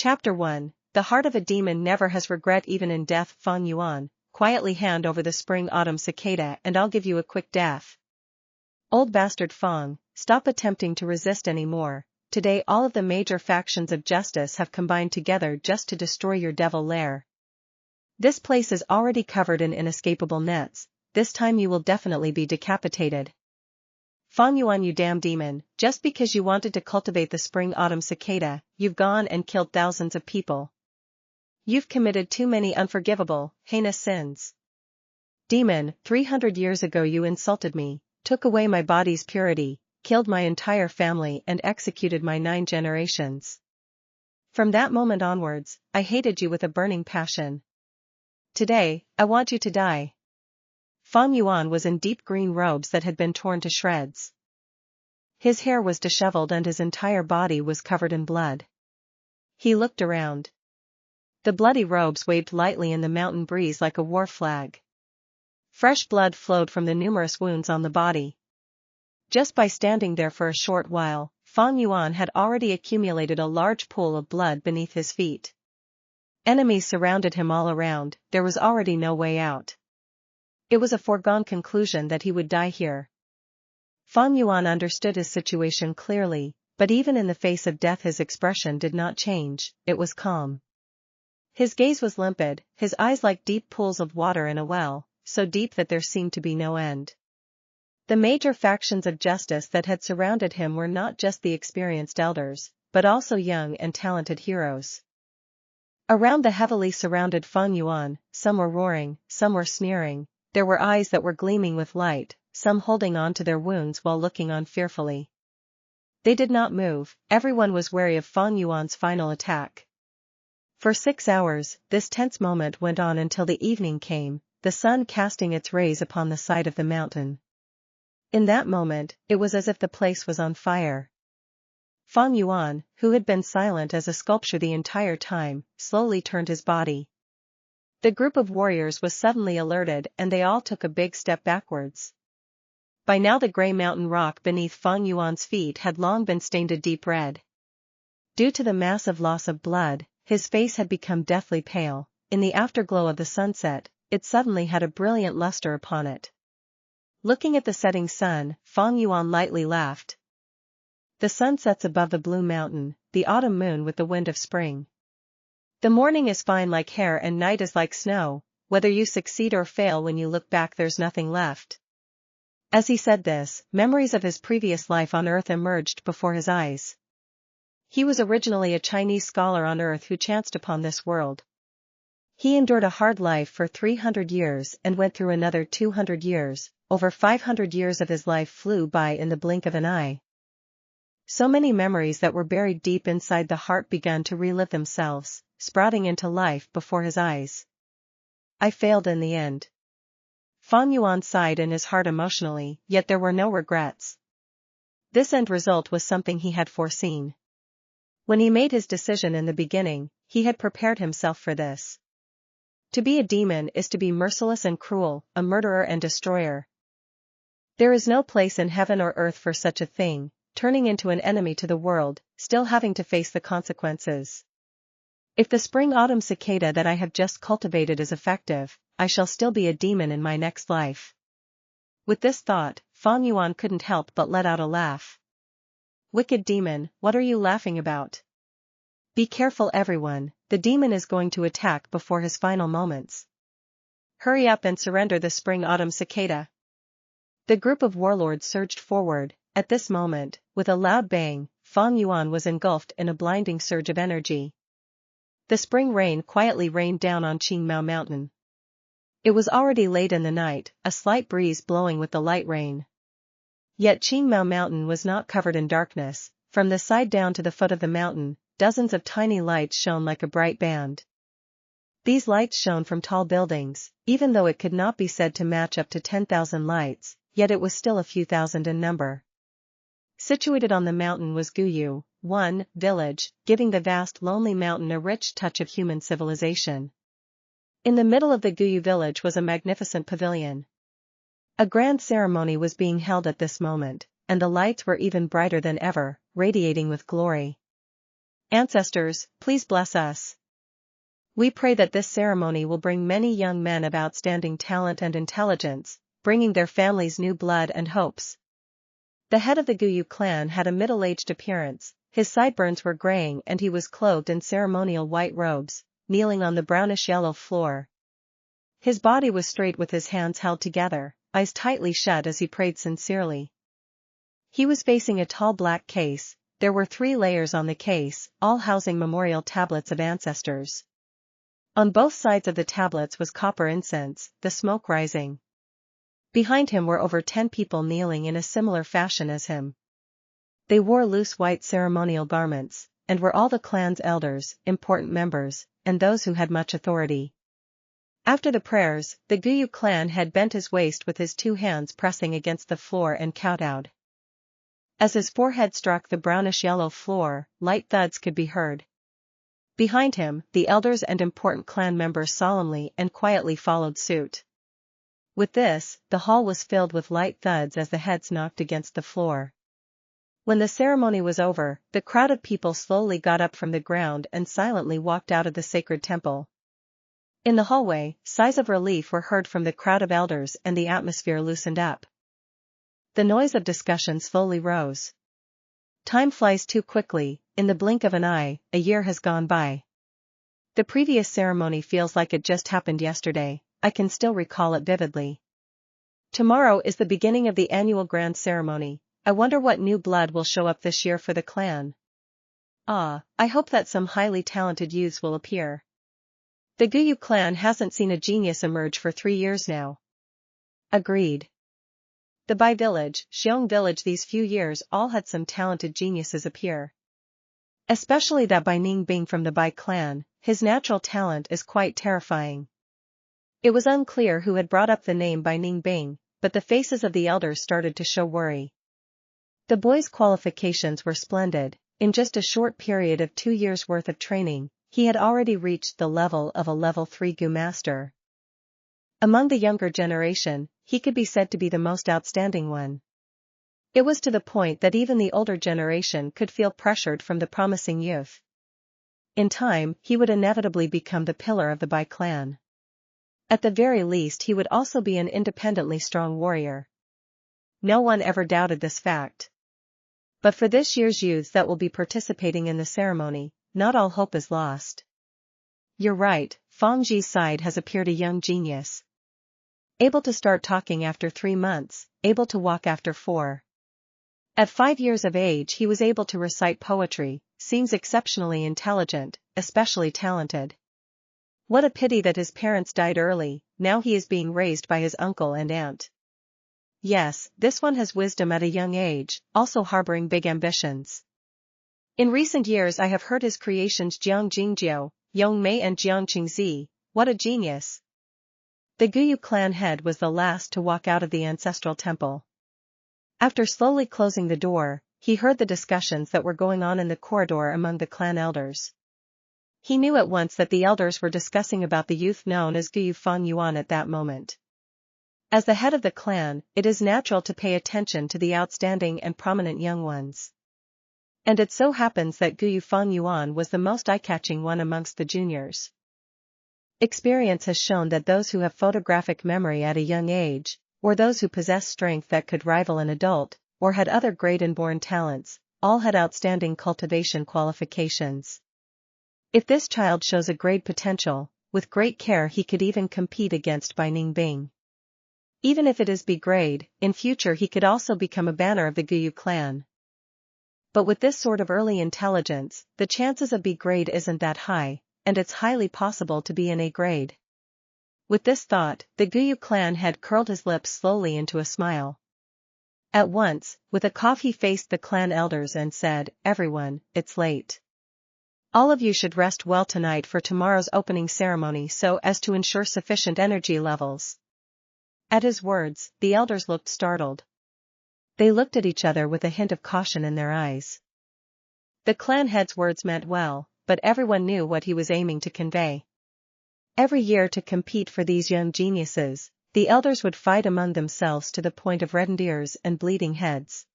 Chapter 1, The heart of a demon never has regret even in death. Fang Yuan, quietly hand over the spring-autumn cicada and I'll give you a quick death. Old bastard Fang, stop attempting to resist anymore. Today all of the major factions of justice have combined together just to destroy your devil lair. This place is already covered in inescapable nets, this time you will definitely be decapitated. Fang Yuan, you damn demon, just because you wanted to cultivate the spring-autumn cicada, you've gone and killed thousands of people. You've committed too many unforgivable, heinous sins. Demon, 300 years ago you insulted me, took away my body's purity, killed my entire family and executed my 9 generations. From that moment onwards, I hated you with a burning passion. Today, I want you to die. Fang Yuan was in deep green robes that had been torn to shreds. His hair was disheveled and his entire body was covered in blood. He looked around. The bloody robes waved lightly in the mountain breeze like a war flag. Fresh blood flowed from the numerous wounds on the body. Just by standing there for a short while, Fang Yuan had already accumulated a large pool of blood beneath his feet. Enemies surrounded him all around, there was already no way out. It was a foregone conclusion that he would die here. Fang Yuan understood his situation clearly, but even in the face of death his expression did not change, it was calm. His gaze was limpid, his eyes like deep pools of water in a well, so deep that there seemed to be no end. The major factions of justice that had surrounded him were not just the experienced elders, but also young and talented heroes. Around the heavily surrounded Fang Yuan, some were roaring, some were sneering. There were eyes that were gleaming with light, some holding on to their wounds while looking on fearfully. They did not move, everyone was wary of Fang Yuan's final attack. For 6 hours, this tense moment went on until the evening came, the sun casting its rays upon the side of the mountain. In that moment, it was as if the place was on fire. Fang Yuan, who had been silent as a sculpture the entire time, slowly turned his body. The group of warriors was suddenly alerted and they all took a big step backwards. By now the gray mountain rock beneath Fang Yuan's feet had long been stained a deep red. Due to the massive loss of blood, his face had become deathly pale. In the afterglow of the sunset, it suddenly had a brilliant luster upon it. Looking at the setting sun, Fang Yuan lightly laughed. The sun sets above the blue mountain, the autumn moon with the wind of spring. The morning is fine like hair and night is like snow, whether you succeed or fail when you look back there's nothing left. As he said this, memories of his previous life on Earth emerged before his eyes. He was originally a Chinese scholar on Earth who chanced upon this world. He endured a hard life for 300 years and went through another 200 years, over 500 years of his life flew by in the blink of an eye. So many memories that were buried deep inside the heart began to relive themselves, sprouting into life before his eyes. I failed in the end. Fang Yuan sighed in his heart emotionally, yet there were no regrets. This end result was something he had foreseen. When he made his decision in the beginning, he had prepared himself for this. To be a demon is to be merciless and cruel, a murderer and destroyer. There is no place in heaven or earth for such a thing, turning into an enemy to the world, still having to face the consequences. If the spring-autumn cicada that I have just cultivated is effective, I shall still be a demon in my next life. With this thought, Fang Yuan couldn't help but let out a laugh. Wicked demon, what are you laughing about? Be careful everyone, the demon is going to attack before his final moments. Hurry up and surrender the spring-autumn cicada. The group of warlords surged forward. At this moment, with a loud bang, Fang Yuan was engulfed in a blinding surge of energy. The spring rain quietly rained down on Qingmao Mountain. It was already late in the night, a slight breeze blowing with the light rain. Yet Qingmao Mountain was not covered in darkness. From the side down to the foot of the mountain, dozens of tiny lights shone like a bright band. These lights shone from tall buildings, even though it could not be said to match up to 10,000 lights, yet it was still a few thousand in number. Situated on the mountain was Guyu, one village, giving the vast lonely mountain a rich touch of human civilization. In the middle of the Guyu village was a magnificent pavilion. A grand ceremony was being held at this moment, and the lights were even brighter than ever, radiating with glory. Ancestors, please bless us. We pray that this ceremony will bring many young men of outstanding talent and intelligence, bringing their families new blood and hopes. The head of the Guyu clan had a middle-aged appearance, his sideburns were graying and he was clothed in ceremonial white robes, kneeling on the brownish-yellow floor. His body was straight with his hands held together, eyes tightly shut as he prayed sincerely. He was facing a tall black case. There were 3 layers on the case, all housing memorial tablets of ancestors. On both sides of the tablets was copper incense, the smoke rising. Behind him were over 10 people kneeling in a similar fashion as him. They wore loose white ceremonial garments, and were all the clan's elders, important members, and those who had much authority. After the prayers, the Guyu clan had bent his waist with his 2 hands pressing against the floor and kowtowed. As his forehead struck the brownish-yellow floor, light thuds could be heard. Behind him, the elders and important clan members solemnly and quietly followed suit. With this, the hall was filled with light thuds as the heads knocked against the floor. When the ceremony was over, the crowd of people slowly got up from the ground and silently walked out of the sacred temple. In the hallway, sighs of relief were heard from the crowd of elders and the atmosphere loosened up. The noise of discussion slowly rose. Time flies too quickly, in the blink of an eye, a year has gone by. The previous ceremony feels like it just happened yesterday, I can still recall it vividly. Tomorrow is the beginning of the annual grand ceremony. I wonder what new blood will show up this year for the clan. I hope that some highly talented youths will appear. The Guyu clan hasn't seen a genius emerge for 3 years now. Agreed. The Bai village, Xiong village, these few years all had some talented geniuses appear. Especially that Bai Ningbing from the Bai clan, his natural talent is quite terrifying. It was unclear who had brought up the name Bai Ningbing, but the faces of the elders started to show worry. The boy's qualifications were splendid. In just a short period of 2 years' worth of training, he had already reached the level of a level 3 Gu master. Among the younger generation, he could be said to be the most outstanding one. It was to the point that even the older generation could feel pressured from the promising youth. In time, he would inevitably become the pillar of the Bai clan. At the very least, he would also be an independently strong warrior. No one ever doubted this fact. But for this year's youths that will be participating in the ceremony, not all hope is lost. You're right, Fang Ji's side has appeared a young genius. Able to start talking after 3 months, able to walk after 4. At 5 years of age he was able to recite poetry, seems exceptionally intelligent, especially talented. What a pity that his parents died early, now he is being raised by his uncle and aunt. Yes, this one has wisdom at a young age, also harboring big ambitions. In recent years I have heard his creations Jiang Jingjiu, Yong Mei and Jiang Qingzi, what a genius. The Guyu clan head was the last to walk out of the ancestral temple. After slowly closing the door, he heard the discussions that were going on in the corridor among the clan elders. He knew at once that the elders were discussing about the youth known as Guyu Fang Yuan at that moment. As the head of the clan, it is natural to pay attention to the outstanding and prominent young ones. And it so happens that Guyu Fang Yuan was the most eye-catching one amongst the juniors. Experience has shown that those who have photographic memory at a young age, or those who possess strength that could rival an adult, or had other great inborn talents, all had outstanding cultivation qualifications. If this child shows a great potential, with great care he could even compete against Bai Ningbing. Even if it is B grade, in future he could also become a banner of the Guyu clan. But with this sort of early intelligence, the chances of B grade isn't that high, and it's highly possible to be in A grade. With this thought, the Guyu clan head curled his lips slowly into a smile. At once, with a cough he faced the clan elders and said, "Everyone, it's late. All of you should rest well tonight for tomorrow's opening ceremony so as to ensure sufficient energy levels." At his words, the elders looked startled. They looked at each other with a hint of caution in their eyes. The clan head's words meant well, but everyone knew what he was aiming to convey. Every year to compete for these young geniuses, the elders would fight among themselves to the point of reddened ears and bleeding heads.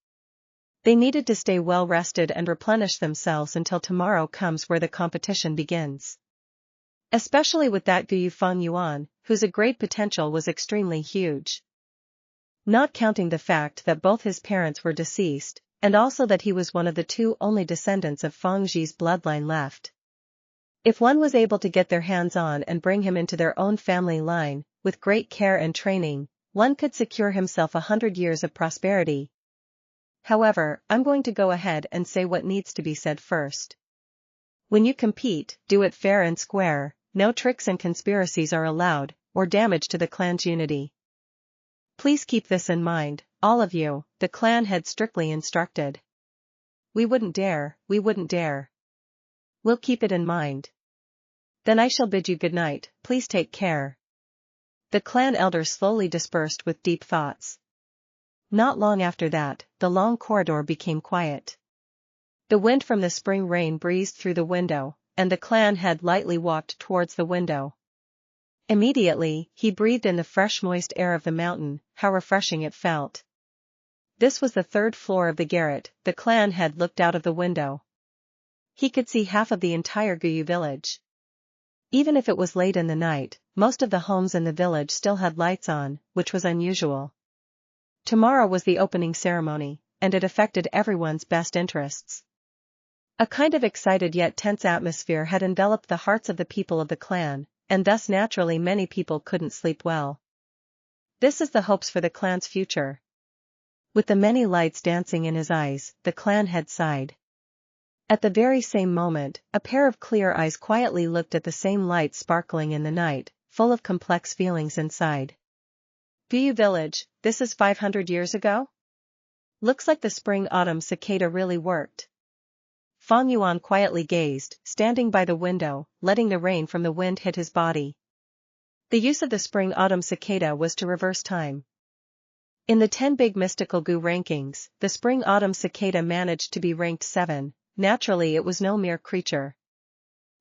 They needed to stay well rested and replenish themselves until tomorrow comes where the competition begins. Especially with that Gu Fang Yuan, whose great potential was extremely huge. Not counting the fact that both his parents were deceased, and also that he was one of the two only descendants of Fang Zhi's bloodline left. If one was able to get their hands on and bring him into their own family line, with great care and training, one could secure himself 100 years of prosperity. However, I'm going to go ahead and say what needs to be said first. When you compete, do it fair and square, no tricks and conspiracies are allowed, or damage to the clan's unity. Please keep this in mind, all of you, the clan had strictly instructed. We wouldn't dare, we wouldn't dare. We'll keep it in mind. Then I shall bid you good night, please take care. The clan elders slowly dispersed with deep thoughts. Not long after that, the long corridor became quiet. The wind from the spring rain breezed through the window, and the clan head lightly walked towards the window. Immediately, he breathed in the fresh moist air of the mountain, how refreshing it felt. This was the 3rd floor of the garret. The clan head looked out of the window. He could see half of the entire Guyu village. Even if it was late in the night, most of the homes in the village still had lights on, which was unusual. Tomorrow was the opening ceremony, and it affected everyone's best interests. A kind of excited yet tense atmosphere had enveloped the hearts of the people of the clan, and thus naturally many people couldn't sleep well. This is the hopes for the clan's future. With the many lights dancing in his eyes, the clan head sighed. At the very same moment, a pair of clear eyes quietly looked at the same light sparkling in the night, full of complex feelings inside. Guyu village, this is 500 years ago? Looks like the spring-autumn cicada really worked. Fang Yuan quietly gazed, standing by the window, letting the rain from the wind hit his body. The use of the spring-autumn cicada was to reverse time. In the 10 big mystical Gu rankings, the spring-autumn cicada managed to be ranked 7, naturally it was no mere creature.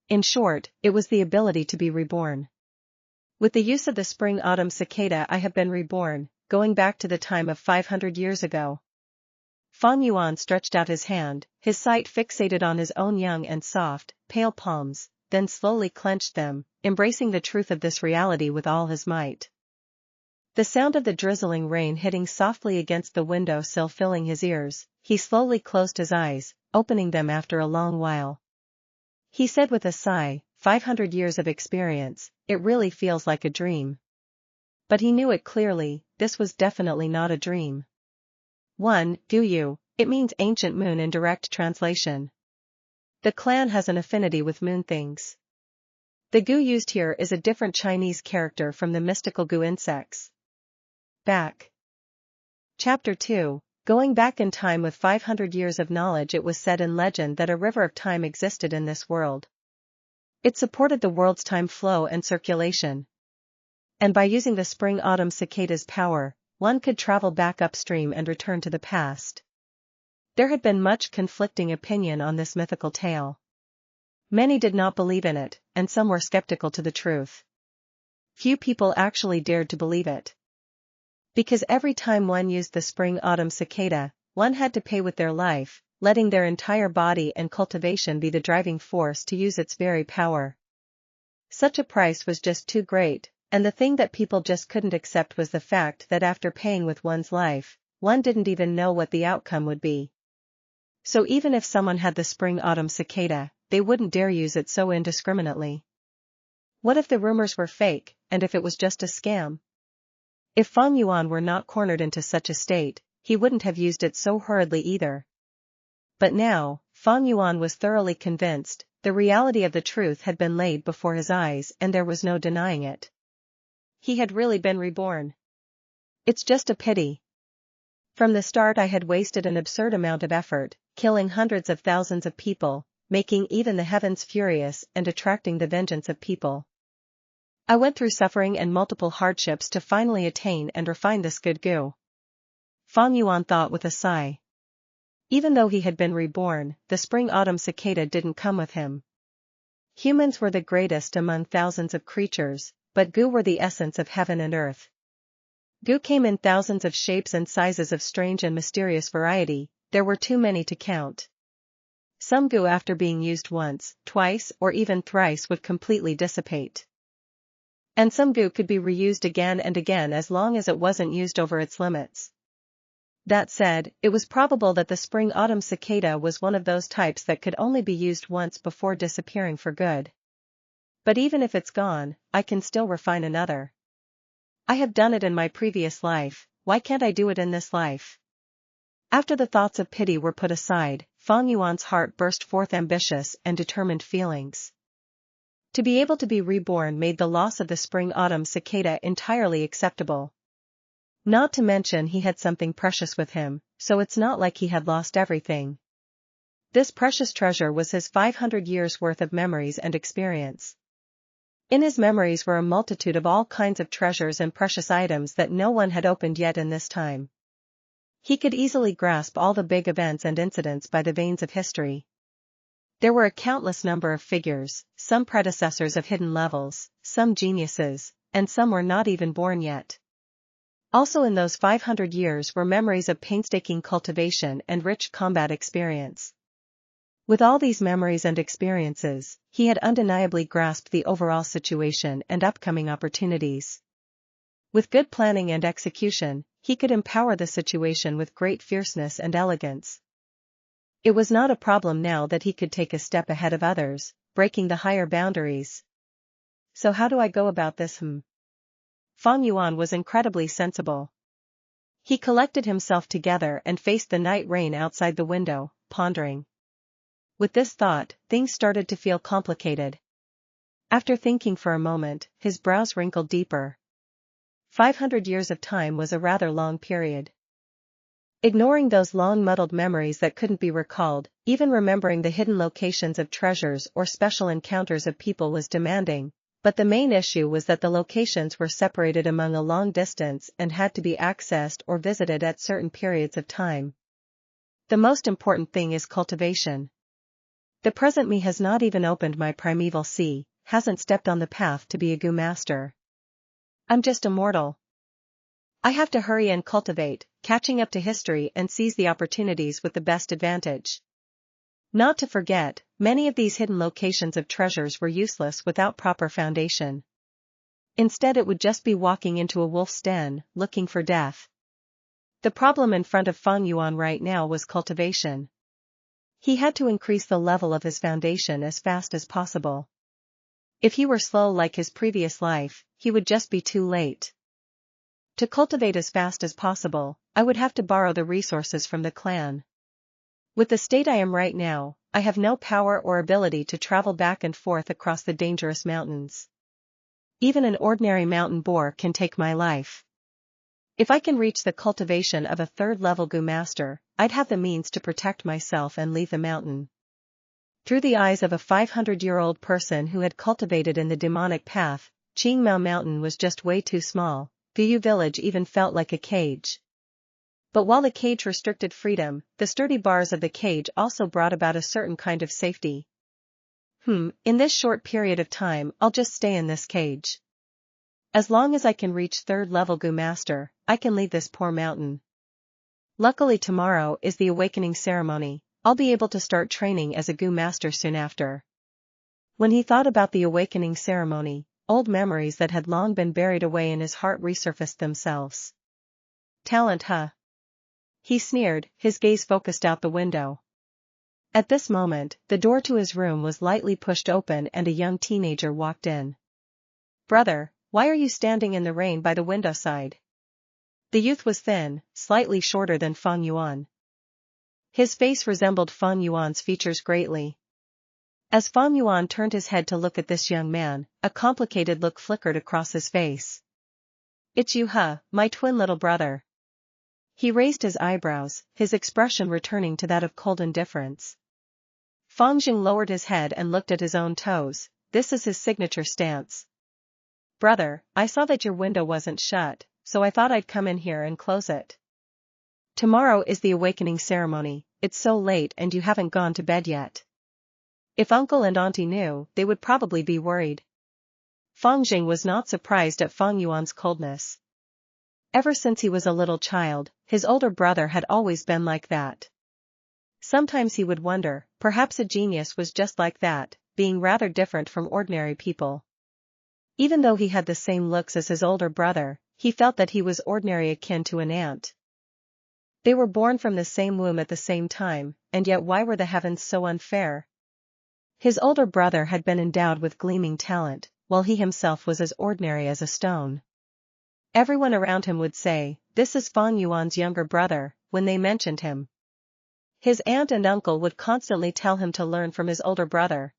In short, it was the ability to be reborn. With the use of the spring-autumn cicada I have been reborn, going back to the time of 500 years ago. Fang Yuan stretched out his hand, his sight fixated on his own young and soft, pale palms, then slowly clenched them, embracing the truth of this reality with all his might. The sound of the drizzling rain hitting softly against the window sill filling his ears, he slowly closed his eyes, opening them after a long while. He said with a sigh, 500 years of experience, it really feels like a dream. But he knew it clearly, this was definitely not a dream. 1. Guyu, it means ancient moon in direct translation. The clan has an affinity with moon things. The Gu used here is a different Chinese character from the mystical Gu insects. Back. Chapter 2. Going back in time with 500 years of knowledge, it was said in legend that a river of time existed in this world. It supported the world's time flow and circulation. And by using the spring-autumn cicada's power, one could travel back upstream and return to the past. There had been much conflicting opinion on this mythical tale. Many did not believe in it, and some were skeptical to the truth. Few people actually dared to believe it. Because every time one used the spring-autumn cicada, one had to pay with their life, letting their entire body and cultivation be the driving force to use its very power. Such a price was just too great, and the thing that people just couldn't accept was the fact that after paying with one's life, one didn't even know what the outcome would be. So even if someone had the spring-autumn cicada, they wouldn't dare use it so indiscriminately. What if the rumors were fake, and if it was just a scam? If Fang Yuan were not cornered into such a state, he wouldn't have used it so hurriedly either. But now, Fang Yuan was thoroughly convinced, the reality of the truth had been laid before his eyes and there was no denying it. He had really been reborn. It's just a pity. From the start I had wasted an absurd amount of effort, killing hundreds of thousands of people, making even the heavens furious and attracting the vengeance of people. I went through suffering and multiple hardships to finally attain and refine this good Gu. Fang Yuan thought with a sigh. Even though he had been reborn, the spring-autumn cicada didn't come with him. Humans were the greatest among thousands of creatures, but Gu were the essence of heaven and earth. Gu came in thousands of shapes and sizes of strange and mysterious variety, there were too many to count. Some goo after being used once, twice, or even thrice would completely dissipate. And some goo could be reused again and again as long as it wasn't used over its limits. That said, it was probable that the spring-autumn cicada was one of those types that could only be used once before disappearing for good. But even if it's gone, I can still refine another. I have done it in my previous life, why can't I do it in this life? After the thoughts of pity were put aside, Fang Yuan's heart burst forth ambitious and determined feelings. To be able to be reborn made the loss of the spring-autumn cicada entirely acceptable. Not to mention he had something precious with him, so it's not like he had lost everything. This precious treasure was his 500 years' worth of memories and experience. In his memories were a multitude of all kinds of treasures and precious items that no one had opened yet in this time. He could easily grasp all the big events and incidents by the veins of history. There were a countless number of figures, some predecessors of hidden levels, some geniuses, and some were not even born yet. Also in those 500 years were memories of painstaking cultivation and rich combat experience. With all these memories and experiences, he had undeniably grasped the overall situation and upcoming opportunities. With good planning and execution, he could empower the situation with great fierceness and elegance. It was not a problem now that he could take a step ahead of others, breaking the higher boundaries. So how do I go about this? Fang Yuan was incredibly sensible. He collected himself together and faced the night rain outside the window, pondering. With this thought, things started to feel complicated. After thinking for a moment, his brows wrinkled deeper. 500 years of time was a rather long period. Ignoring those long muddled memories that couldn't be recalled, even remembering the hidden locations of treasures or special encounters of people was demanding, but the main issue was that the locations were separated among a long distance and had to be accessed or visited at certain periods of time. The most important thing is cultivation. The present me has not even opened my primeval sea, hasn't stepped on the path to be a goo master. I'm just a mortal. I have to hurry and cultivate, catching up to history and seize the opportunities with the best advantage. Not to forget, many of these hidden locations of treasures were useless without proper foundation. Instead it would just be walking into a wolf's den, looking for death. The problem in front of Fang Yuan right now was cultivation. He had to increase the level of his foundation as fast as possible. If he were slow like his previous life, he would just be too late. To cultivate as fast as possible, I would have to borrow the resources from the clan. With the state I am right now, I have no power or ability to travel back and forth across the dangerous mountains. Even an ordinary mountain boar can take my life. If I can reach the cultivation of a third-level goo master, I'd have the means to protect myself and leave the mountain. Through the eyes of a 500-year-old person who had cultivated in the demonic path, Qingmao Mountain was just way too small. Guyu village even felt like a cage. But while the cage restricted freedom, the sturdy bars of the cage also brought about a certain kind of safety. In this short period of time I'll just stay in this cage. As long as I can reach third-level goo master, I can leave this poor mountain. Luckily tomorrow is the awakening ceremony, I'll be able to start training as a goo master soon after. When he thought about the awakening ceremony, old memories that had long been buried away in his heart resurfaced themselves. Talent, huh? He sneered, his gaze focused out the window. At this moment, the door to his room was lightly pushed open and a young teenager walked in. Brother, why are you standing in the rain by the windowside? The youth was thin, slightly shorter than Fang Yuan. His face resembled Fang Yuan's features greatly. As Fang Yuan turned his head to look at this young man, a complicated look flickered across his face. It's you, huh, my twin little brother? He raised his eyebrows, his expression returning to that of cold indifference. Fang Jing lowered his head and looked at his own toes. This is his signature stance. Brother, I saw that your window wasn't shut, so I thought I'd come in here and close it. Tomorrow is the awakening ceremony, it's so late and you haven't gone to bed yet. If uncle and auntie knew, they would probably be worried. Fang Jing was not surprised at Fang Yuan's coldness. Ever since he was a little child, his older brother had always been like that. Sometimes he would wonder, perhaps a genius was just like that, being rather different from ordinary people. Even though he had the same looks as his older brother, he felt that he was ordinary, akin to an ant. They were born from the same womb at the same time, and yet why were the heavens so unfair? His older brother had been endowed with gleaming talent, while he himself was as ordinary as a stone. Everyone around him would say, "This is Fang Yuan's younger brother," when they mentioned him. His aunt and uncle would constantly tell him to learn from his older brother.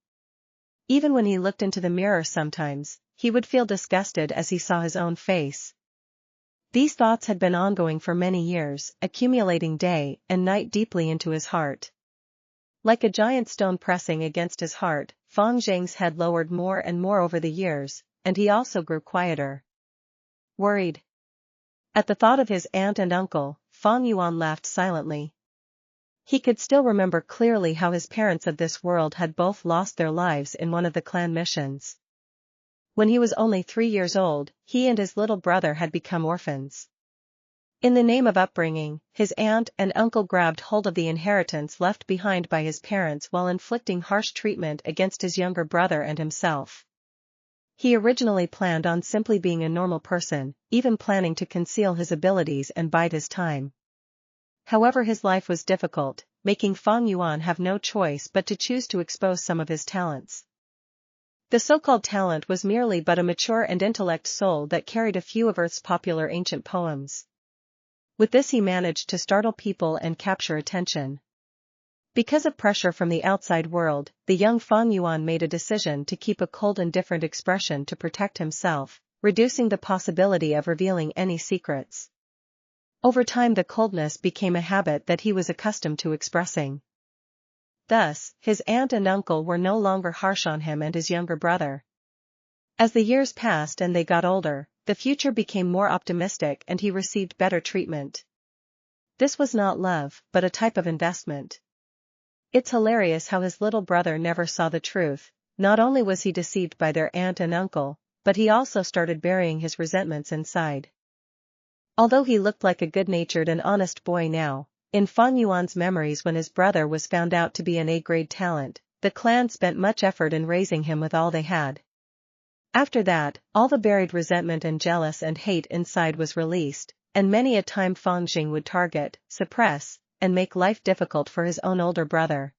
Even when he looked into the mirror sometimes, he would feel disgusted as he saw his own face. These thoughts had been ongoing for many years, accumulating day and night deeply into his heart. Like a giant stone pressing against his heart, Fang Zheng's head lowered more and more over the years, and he also grew quieter. Worried. At the thought of his aunt and uncle, Fang Yuan laughed silently. He could still remember clearly how his parents of this world had both lost their lives in one of the clan missions. When he was only 3 years old, he and his little brother had become orphans. In the name of upbringing, his aunt and uncle grabbed hold of the inheritance left behind by his parents while inflicting harsh treatment against his younger brother and himself. He originally planned on simply being a normal person, even planning to conceal his abilities and bide his time. However, his life was difficult, making Fang Yuan have no choice but to choose to expose some of his talents. The so-called talent was merely but a mature and intellect soul that carried a few of Earth's popular ancient poems. With this he managed to startle people and capture attention. Because of pressure from the outside world, the young Fang Yuan made a decision to keep a cold and different expression to protect himself, reducing the possibility of revealing any secrets. Over time the coldness became a habit that he was accustomed to expressing. Thus, his aunt and uncle were no longer harsh on him and his younger brother. As the years passed and they got older, the future became more optimistic and he received better treatment. This was not love, but a type of investment. It's hilarious how his little brother never saw the truth. Not only was he deceived by their aunt and uncle, but he also started burying his resentments inside. Although he looked like a good-natured and honest boy now, in Fang Yuan's memories when his brother was found out to be an A-grade talent, the clan spent much effort in raising him with all they had. After that, all the buried resentment and jealous and hate inside was released, and many a time Fang Jing would target, suppress, and make life difficult for his own older brother.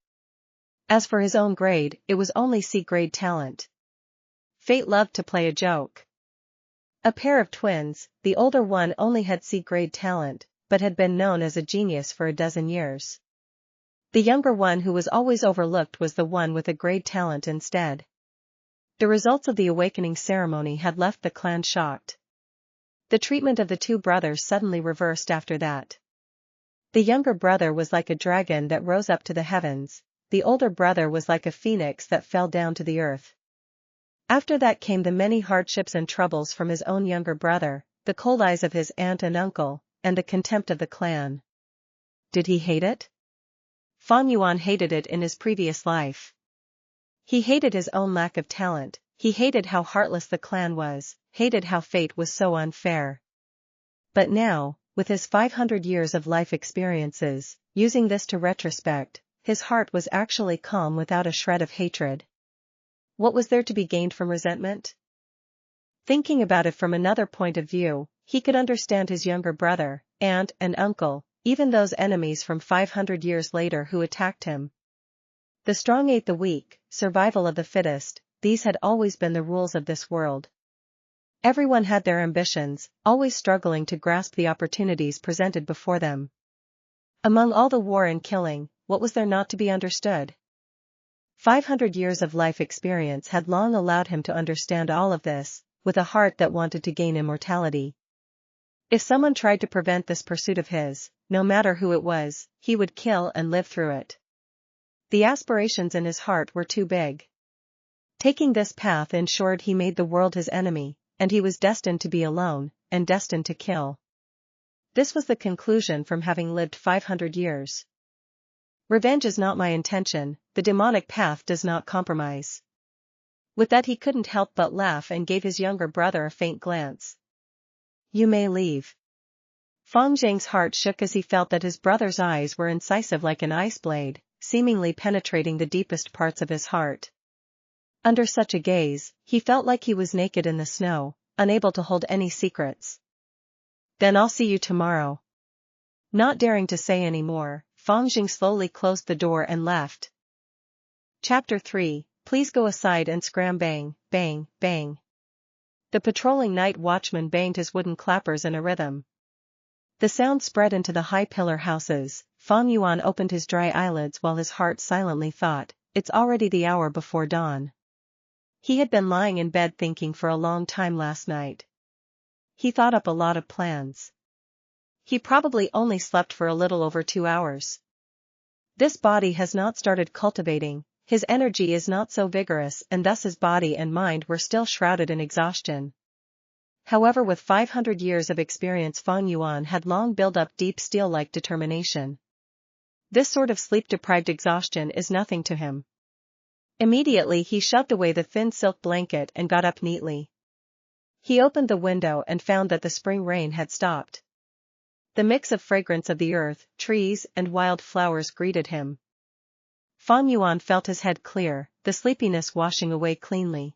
As for his own grade, it was only C-grade talent. Fate loved to play a joke. A pair of twins, the older one only had C-grade talent, but had been known as a genius for a dozen years. The younger one who was always overlooked was the one with a grade talent instead. The results of the awakening ceremony had left the clan shocked. The treatment of the two brothers suddenly reversed after that. The younger brother was like a dragon that rose up to the heavens, the older brother was like a phoenix that fell down to the earth. After that came the many hardships and troubles from his own younger brother, the cold eyes of his aunt and uncle, and the contempt of the clan. Did he hate it? Fang Yuan hated it in his previous life. He hated his own lack of talent, he hated how heartless the clan was, hated how fate was so unfair. But now, with his 500 years of life experiences, using this to retrospect, his heart was actually calm without a shred of hatred. What was there to be gained from resentment? Thinking about it from another point of view, he could understand his younger brother, aunt and uncle, even those enemies from 500 years later who attacked him. The strong ate the weak, survival of the fittest, these had always been the rules of this world. Everyone had their ambitions, always struggling to grasp the opportunities presented before them. Among all the war and killing, what was there not to be understood? 500 years of life experience had long allowed him to understand all of this, with a heart that wanted to gain immortality. If someone tried to prevent this pursuit of his, no matter who it was, he would kill and live through it. The aspirations in his heart were too big. Taking this path ensured he made the world his enemy, and he was destined to be alone, and destined to kill. This was the conclusion from having lived 500 years. Revenge is not my intention, the demonic path does not compromise. With that he couldn't help but laugh and gave his younger brother a faint glance. You may leave. Fang Zhang's heart shook as he felt that his brother's eyes were incisive like an ice blade, seemingly penetrating the deepest parts of his heart. Under such a gaze, he felt like he was naked in the snow, unable to hold any secrets. Then I'll see you tomorrow. Not daring to say any more, Fang Zhang slowly closed the door and left. Chapter 3, Please go aside and scram. Bang, bang, bang. The patrolling night watchman banged his wooden clappers in a rhythm. The sound spread into the high pillar houses. Fang Yuan opened his dry eyelids while his heart silently thought, it's already the hour before dawn. He had been lying in bed thinking for a long time last night. He thought up a lot of plans. He probably only slept for a little over 2 hours. This body has not started cultivating, his energy is not so vigorous, and thus his body and mind were still shrouded in exhaustion. However, with 500 years of experience, Fang Yuan had long built up deep steel-like determination. This sort of sleep-deprived exhaustion is nothing to him. Immediately he shoved away the thin silk blanket and got up neatly. He opened the window and found that the spring rain had stopped. The mix of fragrance of the earth, trees, and wild flowers greeted him. Fang Yuan felt his head clear, the sleepiness washing away cleanly.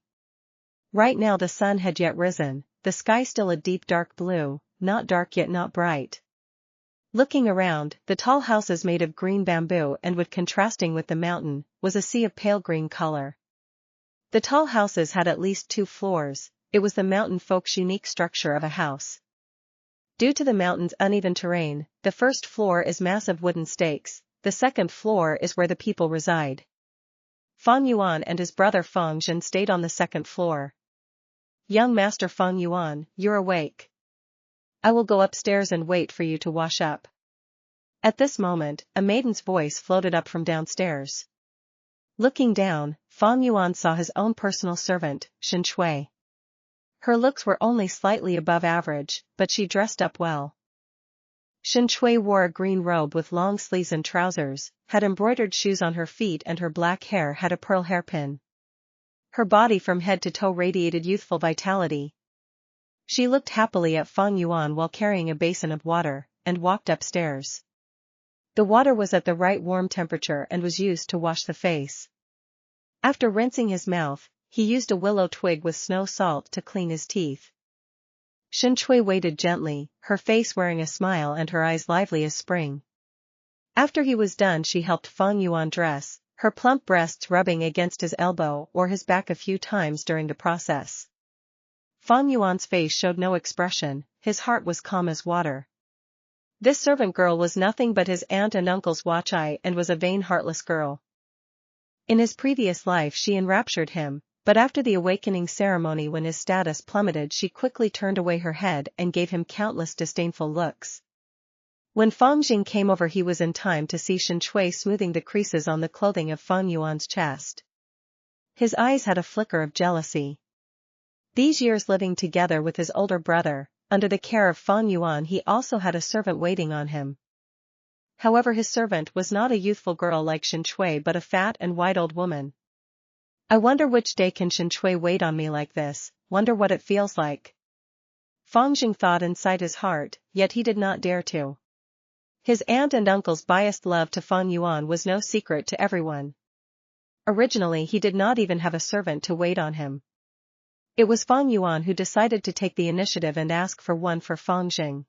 Right now the sun had yet risen, the sky still a deep dark blue, not dark yet not bright. Looking around, the tall houses made of green bamboo and wood contrasting with the mountain, was a sea of pale green color. The tall houses had at least 2 floors, it was the mountain folk's unique structure of a house. Due to the mountain's uneven terrain, the first floor is massive wooden stakes, the second floor is where the people reside. Fang Yuan and his brother Fang Zhen stayed on the second floor. Young Master Fang Yuan, you're awake. I will go upstairs and wait for you to wash up. At this moment, a maiden's voice floated up from downstairs. Looking down, Fang Yuan saw his own personal servant, Shen Shui. Her looks were only slightly above average, but she dressed up well. Shen Shui wore a green robe with long sleeves and trousers, had embroidered shoes on her feet, and her black hair had a pearl hairpin. Her body from head to toe radiated youthful vitality. She looked happily at Fang Yuan while carrying a basin of water, and walked upstairs. The water was at the right warm temperature and was used to wash the face. After rinsing his mouth, he used a willow twig with snow salt to clean his teeth. Shen Shui waited gently, her face wearing a smile and her eyes lively as spring. After he was done, she helped Fang Yuan dress, her plump breasts rubbing against his elbow or his back a few times during the process. Fang Yuan's face showed no expression, his heart was calm as water. This servant girl was nothing but his aunt and uncle's watch-eye and was a vain heartless girl. In his previous life she enraptured him, but after the awakening ceremony when his status plummeted she quickly turned away her head and gave him countless disdainful looks. When Fang Jing came over he was in time to see Shen Shui smoothing the creases on the clothing of Fang Yuan's chest. His eyes had a flicker of jealousy. These years living together with his older brother, under the care of Fang Yuan, he also had a servant waiting on him. However, his servant was not a youthful girl like Shen Shui but a fat and white old woman. I wonder which day can Shen Shui wait on me like this, wonder what it feels like. Fang Jing thought inside his heart, yet he did not dare to. His aunt and uncle's biased love to Fang Yuan was no secret to everyone. Originally he did not even have a servant to wait on him. It was Fang Yuan who decided to take the initiative and ask for one for Fang Jing.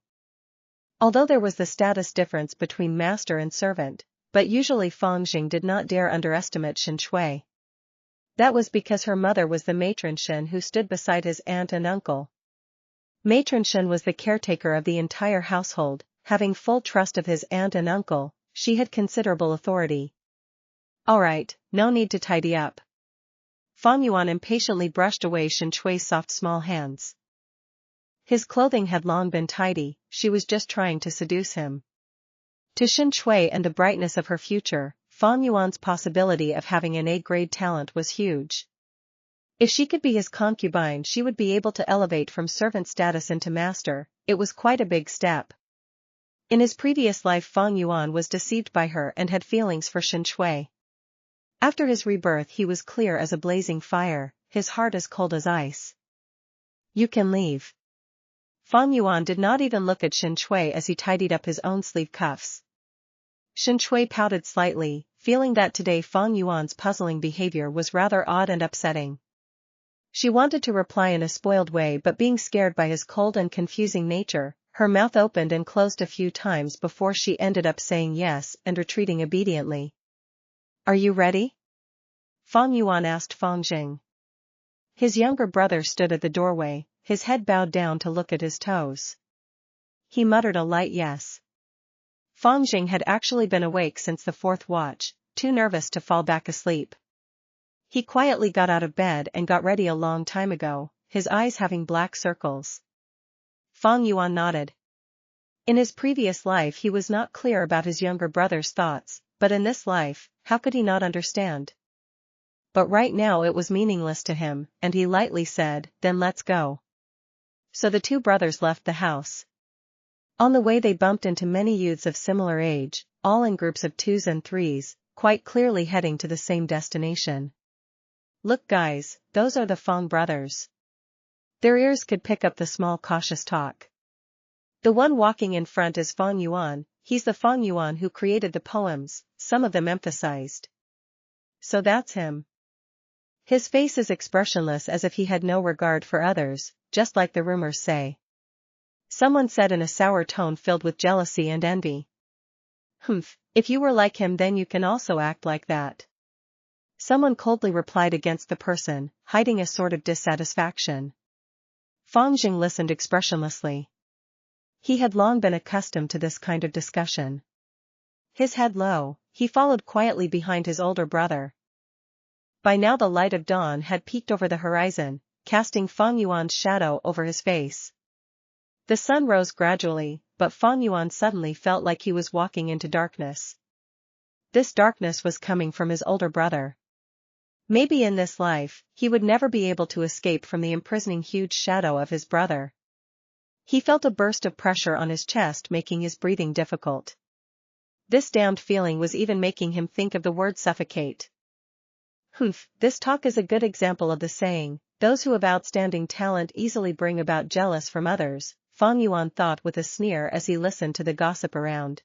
Although there was the status difference between master and servant, but usually Fang Jing did not dare underestimate Shen Shui. That was because her mother was the matron Shen who stood beside his aunt and uncle. Matron Shen was the caretaker of the entire household, having full trust of his aunt and uncle, she had considerable authority. All right, no need to tidy up. Fang Yuan impatiently brushed away Shen Shui's soft small hands. His clothing had long been tidy, she was just trying to seduce him. To Shen Shui and the brightness of her future, Fang Yuan's possibility of having an A-grade talent was huge. If she could be his concubine she would be able to elevate from servant status into master, it was quite a big step. In his previous life Fang Yuan was deceived by her and had feelings for Shen Shui. After his rebirth he was clear as a blazing fire, his heart as cold as ice. You can leave. Fang Yuan did not even look at Shen Chui as he tidied up his own sleeve cuffs. Shen Chui pouted slightly, feeling that today Fang Yuan's puzzling behavior was rather odd and upsetting. She wanted to reply in a spoiled way, but being scared by his cold and confusing nature, her mouth opened and closed a few times before she ended up saying yes and retreating obediently. "Are you ready?" Fang Yuan asked Fang Jing. His younger brother stood at the doorway, his head bowed down to look at his toes. He muttered a light yes. Fang Jing had actually been awake since the 4th watch, too nervous to fall back asleep. He quietly got out of bed and got ready a long time ago, his eyes having black circles. Fang Yuan nodded. In his previous life he was not clear about his younger brother's thoughts, but in this life, how could he not understand? But right now it was meaningless to him, and he lightly said, "Then let's go." So the two brothers left the house. On the way they bumped into many youths of similar age, all in groups of 2s and 3s, quite clearly heading to the same destination. "Look guys, those are the Fang brothers." Their ears could pick up the small cautious talk. "The one walking in front is Fang Yuan, he's the Fang Yuan who created the poems," some of them emphasized. "So that's him. His face is expressionless as if he had no regard for others, just like the rumors say." Someone said in a sour tone filled with jealousy and envy. "Humph, if you were like him then you can also act like that." Someone coldly replied against the person, hiding a sort of dissatisfaction. Fang Jing listened expressionlessly. He had long been accustomed to this kind of discussion. His head low, he followed quietly behind his older brother. By now the light of dawn had peeked over the horizon, casting Fang Yuan's shadow over his face. The sun rose gradually, but Fang Yuan suddenly felt like he was walking into darkness. This darkness was coming from his older brother. Maybe in this life, he would never be able to escape from the imprisoning huge shadow of his brother. He felt a burst of pressure on his chest making his breathing difficult. This damned feeling was even making him think of the word suffocate. Humph, this talk is a good example of the saying, "Those who have outstanding talent easily bring about jealous from others," Fang Yuan thought with a sneer as he listened to the gossip around.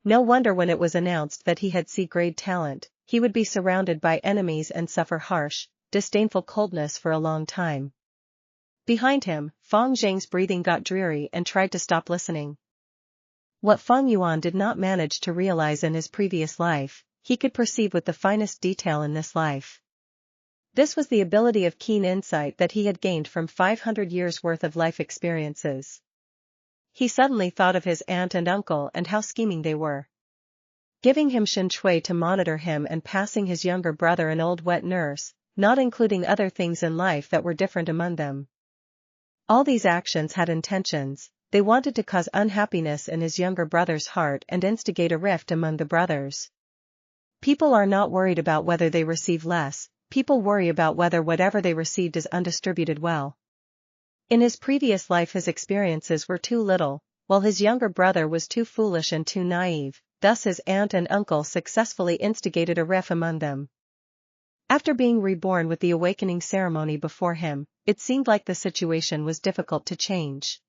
No wonder when it was announced that he had C-grade talent, he would be surrounded by enemies and suffer harsh, disdainful coldness for a long time. Behind him, Fang Jing's breathing got dreary and tried to stop listening. What Fang Yuan did not manage to realize in his previous life, he could perceive with the finest detail in this life. This was the ability of keen insight that he had gained from 500 years' worth of life experiences. He suddenly thought of his aunt and uncle and how scheming they were. Giving him Shen Chui to monitor him and passing his younger brother an old wet nurse, not including other things in life that were different among them. All these actions had intentions, they wanted to cause unhappiness in his younger brother's heart and instigate a rift among the brothers. People are not worried about whether they receive less, people worry about whether whatever they received is undistributed well. In his previous life his experiences were too little, while his younger brother was too foolish and too naive, thus his aunt and uncle successfully instigated a rift among them. After being reborn with the awakening ceremony before him, it seemed like the situation was difficult to change.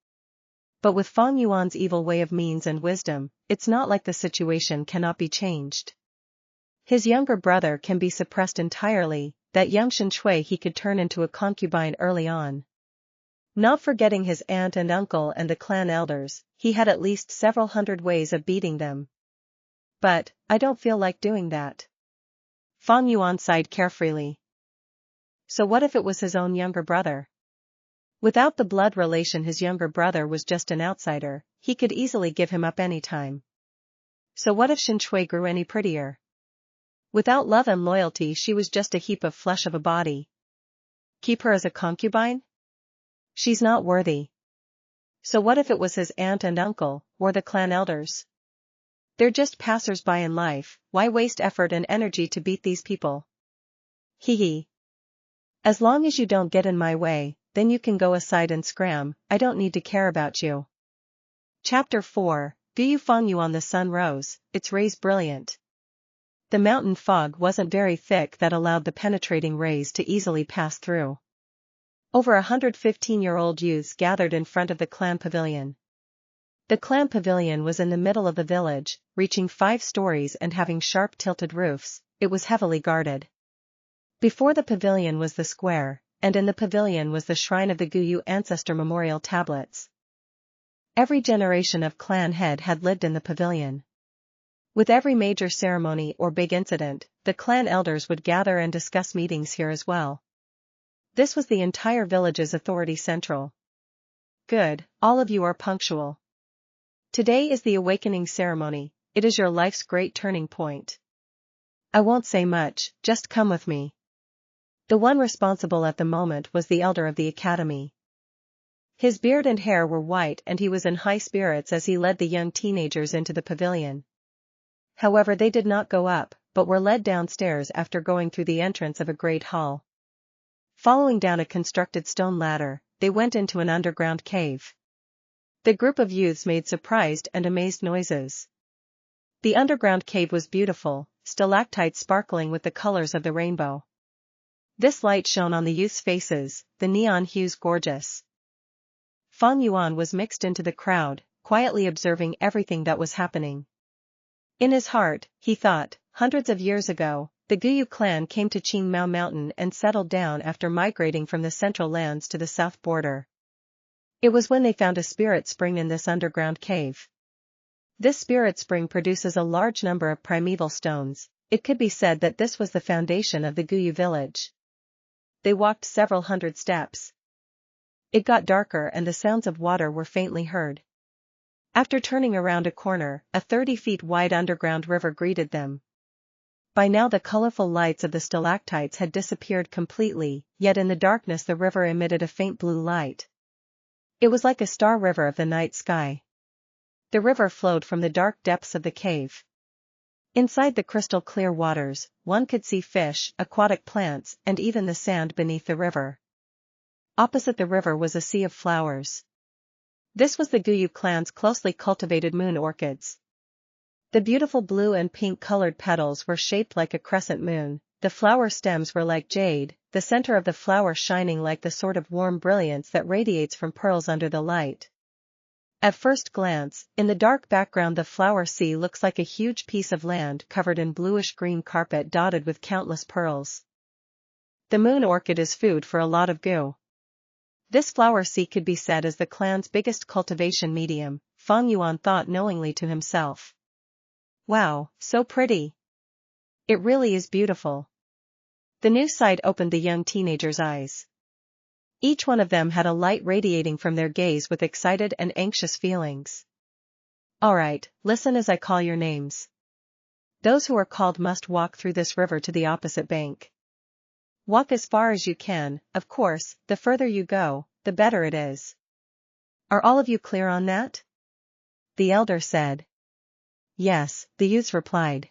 But with Fang Yuan's evil way of means and wisdom, it's not like the situation cannot be changed. His younger brother can be suppressed entirely, that young Shen Chui he could turn into a concubine early on. Not forgetting his aunt and uncle and the clan elders, he had at least several hundred ways of beating them. But, I don't feel like doing that. Fang Yuan sighed carefreely. So what if it was his own younger brother? Without the blood relation his younger brother was just an outsider, he could easily give him up any time. So what if Shen Chui grew any prettier? Without love and loyalty she was just a heap of flesh of a body. Keep her as a concubine? She's not worthy. So what if it was his aunt and uncle, or the clan elders? They're just passers-by in life, why waste effort and energy to beat these people? Hee hee. As long as you don't get in my way, then you can go aside and scram, I don't need to care about you. Chapter 4, Vu Fang Yuan. The sun rose, its rays brilliant. The mountain fog wasn't very thick that allowed the penetrating rays to easily pass through. Over 115-year-old youths gathered in front of the clan pavilion. The clan pavilion was in the middle of the village, reaching 5 stories and having sharp tilted roofs. It was heavily guarded. Before the pavilion was the square, and in the pavilion was the shrine of the Guyu ancestor memorial tablets. Every generation of clan head had lived in the pavilion. With every major ceremony or big incident, the clan elders would gather and discuss meetings here as well. This was the entire village's authority central. Good, all of you are punctual. Today is the awakening ceremony. It is your life's great turning point. I won't say much, just come with me. The one responsible at the moment was the elder of the academy. His beard and hair were white and he was in high spirits as he led the young teenagers into the pavilion. However, they did not go up, but were led downstairs after going through the entrance of a great hall. Following down a constructed stone ladder, they went into an underground cave. The group of youths made surprised and amazed noises. The underground cave was beautiful, stalactites sparkling with the colors of the rainbow. This light shone on the youths' faces, the neon hues gorgeous. Fang Yuan was mixed into the crowd, quietly observing everything that was happening. In his heart, he thought, hundreds of years ago, the Guyu clan came to Qingmao Mountain and settled down after migrating from the central lands to the south border. It was when they found a spirit spring in this underground cave. This spirit spring produces a large number of primeval stones. It could be said that this was the foundation of the Guyu village. They walked several hundred steps. It got darker and the sounds of water were faintly heard. After turning around a corner, a 30 feet wide underground river greeted them. By now the colorful lights of the stalactites had disappeared completely, yet in the darkness the river emitted a faint blue light. It was like a star river of the night sky. The river flowed from the dark depths of the cave. Inside the crystal clear waters, one could see fish, aquatic plants, and even the sand beneath the river. Opposite the river was a sea of flowers. This was the Guyu clan's closely cultivated moon orchids. The beautiful blue and pink colored petals were shaped like a crescent moon, the flower stems were like jade, the center of the flower shining like the sort of warm brilliance that radiates from pearls under the light. At first glance, in the dark background the flower sea looks like a huge piece of land covered in bluish-green carpet dotted with countless pearls. The moon orchid is food for a lot of Gu. This flower sea could be said as the clan's biggest cultivation medium, Fang Yuan thought knowingly to himself. Wow, so pretty. It really is beautiful. The new sight opened the young teenagers' eyes. Each one of them had a light radiating from their gaze with excited and anxious feelings. Alright, listen as I call your names. Those who are called must walk through this river to the opposite bank. Walk as far as you can, of course, the further you go, the better it is. Are all of you clear on that? The elder said. Yes, the youths replied.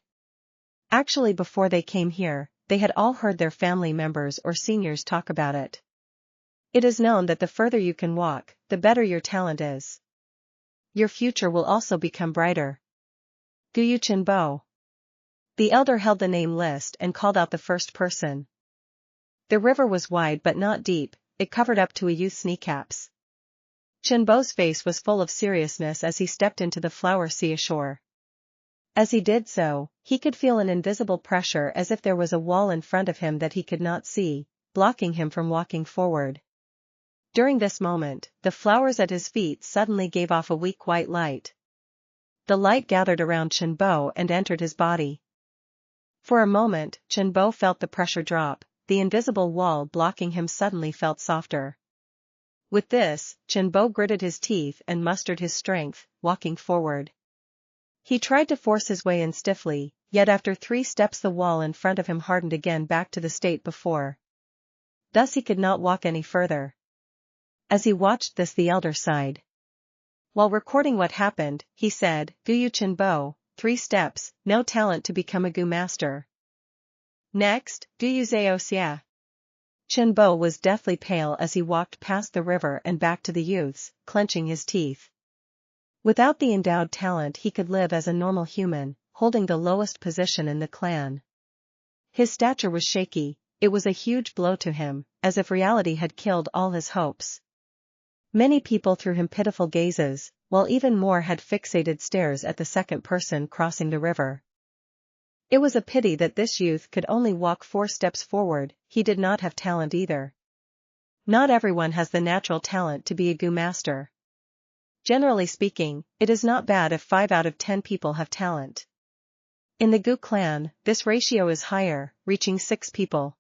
Actually, before they came here, they had all heard their family members or seniors talk about it. It is known that the further you can walk, the better your talent is. Your future will also become brighter. Guyu Chenbo. The elder held the name list and called out the first person. The river was wide but not deep, it covered up to a youth's kneecaps. Chenbo's face was full of seriousness as he stepped into the flower sea ashore. As he did so, he could feel an invisible pressure as if there was a wall in front of him that he could not see, blocking him from walking forward. During this moment, the flowers at his feet suddenly gave off a weak white light. The light gathered around Chenbo and entered his body. For a moment, Chenbo felt the pressure drop, the invisible wall blocking him suddenly felt softer. With this, Chenbo gritted his teeth and mustered his strength, walking forward. He tried to force his way in stiffly, yet after 3 steps the wall in front of him hardened again back to the state before. Thus he could not walk any further. As he watched this the elder sighed. While recording what happened, he said, Guyu Chenbo, 3 steps, no talent to become a Gu master. Next, Guyu Zhaoxia. Chenbo was deathly pale as he walked past the river and back to the youths, clenching his teeth. Without the endowed talent he could live as a normal human, holding the lowest position in the clan. His stature was shaky, it was a huge blow to him, as if reality had killed all his hopes. Many people threw him pitiful gazes, while even more had fixated stares at the second person crossing the river. It was a pity that this youth could only walk 4 steps forward. He did not have talent either. Not everyone has the natural talent to be a Gu master. Generally speaking, it is not bad if 5 out of 10 people have talent. In the Gu clan, this ratio is higher, reaching 6 people.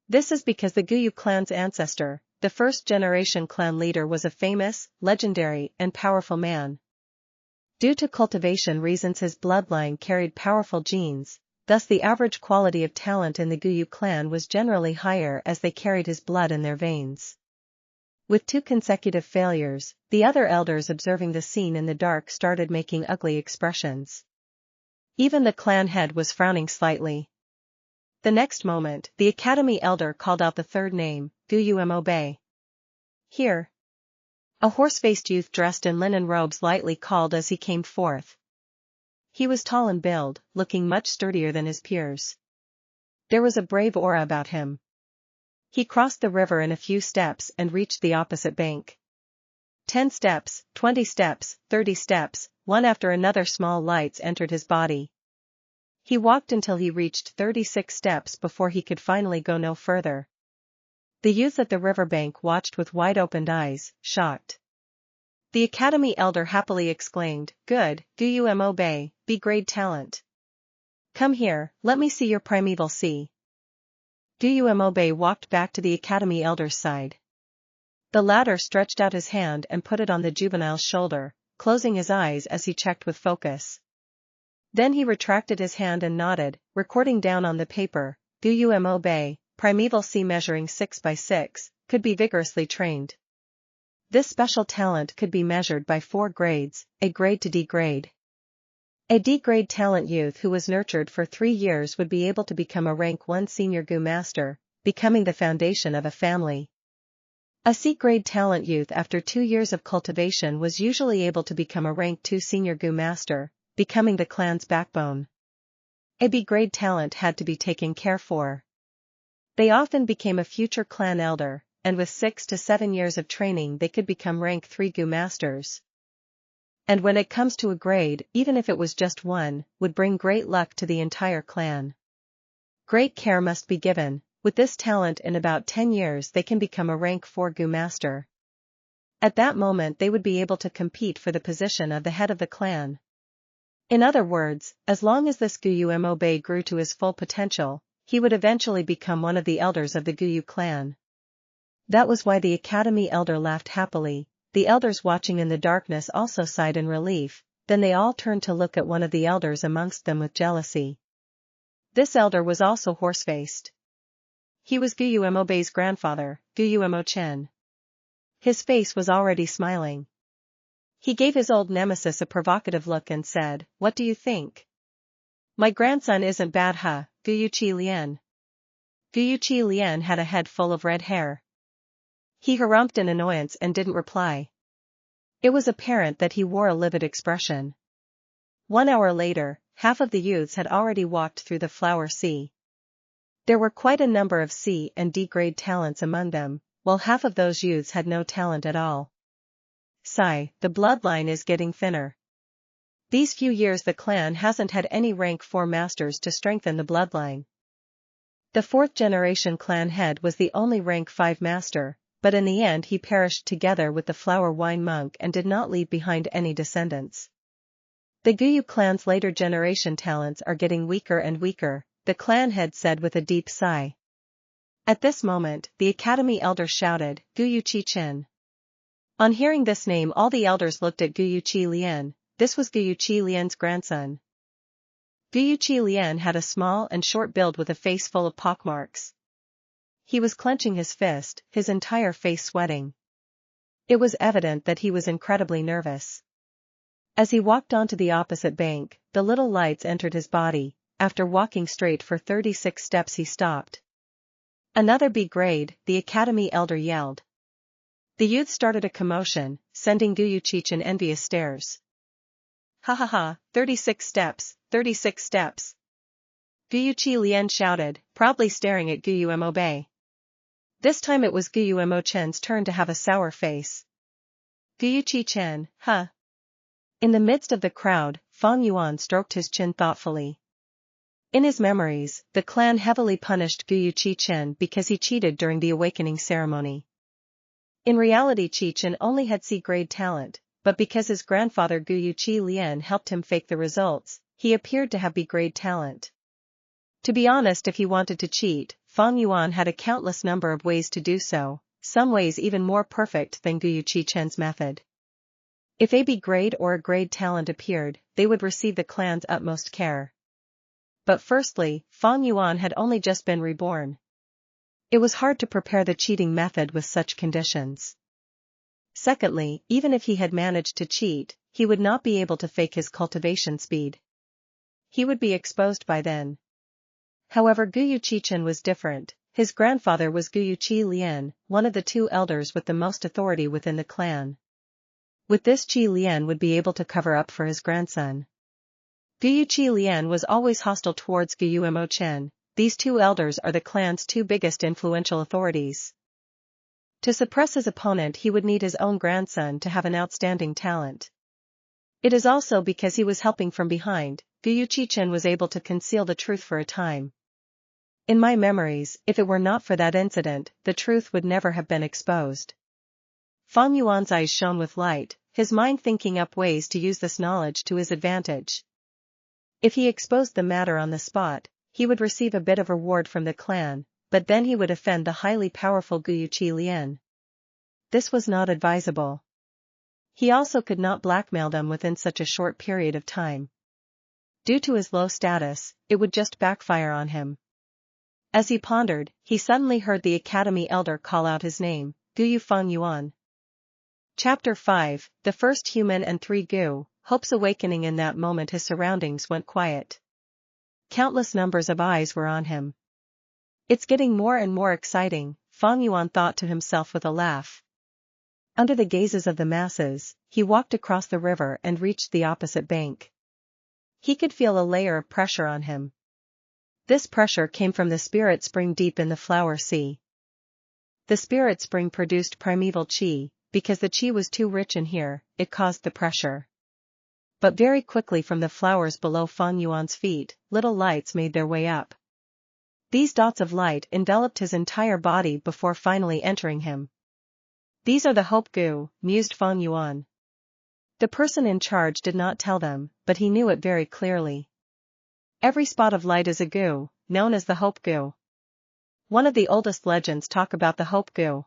This is because the Guyu clan's ancestor, the first-generation clan leader, was a famous, legendary, and powerful man. Due to cultivation reasons, his bloodline carried powerful genes, thus the average quality of talent in the Guyu clan was generally higher as they carried his blood in their veins. With 2 consecutive failures, the other elders observing the scene in the dark started making ugly expressions. Even the clan head was frowning slightly. The next moment, the academy elder called out the third name, Guyu Mobe. Here. A horse-faced youth dressed in linen robes lightly called as he came forth. He was tall in build, looking much sturdier than his peers. There was a brave aura about him. He crossed the river in a few steps and reached the opposite bank. 10 steps, 20 steps, 30 steps, one after another small lights entered his body. He walked until he reached 36 steps before he could finally go no further. The youth at the riverbank watched with wide-opened eyes, shocked. The academy elder happily exclaimed, "Good, Guyu Mobe, B-grade talent. Come here, let me see your primeval C." Guyu Mobe walked back to the academy elder's side. The latter stretched out his hand and put it on the juvenile's shoulder, closing his eyes as he checked with focus. Then he retracted his hand and nodded, recording down on the paper, Guyu Mobe, primeval C measuring 6 by 6, could be vigorously trained. This special talent could be measured by 4 grades, A grade to D grade. A D grade talent youth who was nurtured for 3 years would be able to become a rank 1 senior Gu master, becoming the foundation of a family. A C grade talent youth after 2 years of cultivation was usually able to become a rank 2 senior Gu master, becoming the clan's backbone. A B grade talent had to be taken care for. They often became a future clan elder, and with 6 to 7 years of training they could become rank 3 Gu masters. And when it comes to a grade, even if it was just 1, would bring great luck to the entire clan. Great care must be given. With this talent in about 10 years they can become a rank 4 Gu master. At that moment they would be able to compete for the position of the head of the clan. In other words, as long as this Guyu Mobe grew to his full potential, he would eventually become one of the elders of the Guyu clan. That was why the academy elder laughed happily. The elders watching in the darkness also sighed in relief, then they all turned to look at one of the elders amongst them with jealousy. This elder was also horse-faced. He was Guyu Mobe's grandfather, Guyu Mo Chen. His face was already smiling. He gave his old nemesis a provocative look and said, "What do you think? My grandson isn't bad, huh, Guyu Chi Lian?" Guyu Chi Lian had a head full of red hair. He harumphed in annoyance and didn't reply. It was apparent that he wore a livid expression. 1 hour later, half of the youths had already walked through the flower sea. There were quite a number of C and D grade talents among them, while half of those youths had no talent at all. Sigh, the bloodline is getting thinner. These few years the clan hasn't had any rank 4 masters to strengthen the bloodline. The 4th generation clan head was the only rank 5 master, but in the end he perished together with the flower wine monk and did not leave behind any descendants. The Guyu clan's later generation talents are getting weaker and weaker, the clan head said with a deep sigh. At this moment, the academy elder shouted, "Guyu Chi Chen." On hearing this name all the elders looked at Guyu Chi Lian. This was Guyu Chi Lian's grandson. Guyu Chi Lian had a small and short build with a face full of pockmarks. He was clenching his fist, his entire face sweating. It was evident that he was incredibly nervous. As he walked onto the opposite bank, the little lights entered his body. After walking straight for 36 steps he stopped. "Another B grade," the academy elder yelled. The youth started a commotion, sending Guyu Chi envious stares. "Ha ha ha, 36 steps, 36 steps. Guyuchi Lian shouted, proudly staring at Guyu Bei. This time it was Guyu Chen's turn to have a sour face. Guyuchi Chen, huh? In the midst of the crowd, Fang Yuan stroked his chin thoughtfully. In his memories, the clan heavily punished Guyuchi Chen because he cheated during the awakening ceremony. In reality Chi Chen only had C-grade talent, but because his grandfather Guyuchi Lian helped him fake the results, he appeared to have B-grade talent. To be honest, if he wanted to cheat, Fang Yuan had a countless number of ways to do so, some ways even more perfect than Guyuchi Chen's method. If a B-grade or a grade talent appeared, they would receive the clan's utmost care. But firstly, Fang Yuan had only just been reborn. It was hard to prepare the cheating method with such conditions. Secondly, even if he had managed to cheat, he would not be able to fake his cultivation speed. He would be exposed by then. However, Guyuchi Chen was different. His grandfather was Guyuchi Lian, one of the two elders with the most authority within the clan. With this, Chi Lian would be able to cover up for his grandson. Guyuchi Lian was always hostile towards Guyu Chen. These two elders are the clan's two biggest influential authorities. To suppress his opponent, he would need his own grandson to have an outstanding talent. It is also because he was helping from behind, Guyuchi Chen was able to conceal the truth for a time. In my memories, if it were not for that incident, the truth would never have been exposed. Fang Yuan's eyes shone with light, his mind thinking up ways to use this knowledge to his advantage. If he exposed the matter on the spot, he would receive a bit of reward from the clan, but then he would offend the highly powerful Guyuchi Lian. This was not advisable. He also could not blackmail them within such a short period of time. Due to his low status, it would just backfire on him. As he pondered, he suddenly heard the academy elder call out his name, Guyu Fang Yuan. Chapter 5, The First Human and 3 Gu, Hope's Awakening. In that moment his surroundings went quiet. Countless numbers of eyes were on him. It's getting more and more exciting, Fang Yuan thought to himself with a laugh. Under the gazes of the masses, he walked across the river and reached the opposite bank. He could feel a layer of pressure on him. This pressure came from the spirit spring deep in the flower sea. The spirit spring produced primeval chi. Because the chi was too rich in here, it caused the pressure. But very quickly from the flowers below Fang Yuan's feet, little lights made their way up. These dots of light enveloped his entire body before finally entering him. These are the Hope Gu, mused Fang Yuan. The person in charge did not tell them, but he knew it very clearly. Every spot of light is a Gu, known as the Hope Gu. One of the oldest legends talk about the Hope Gu.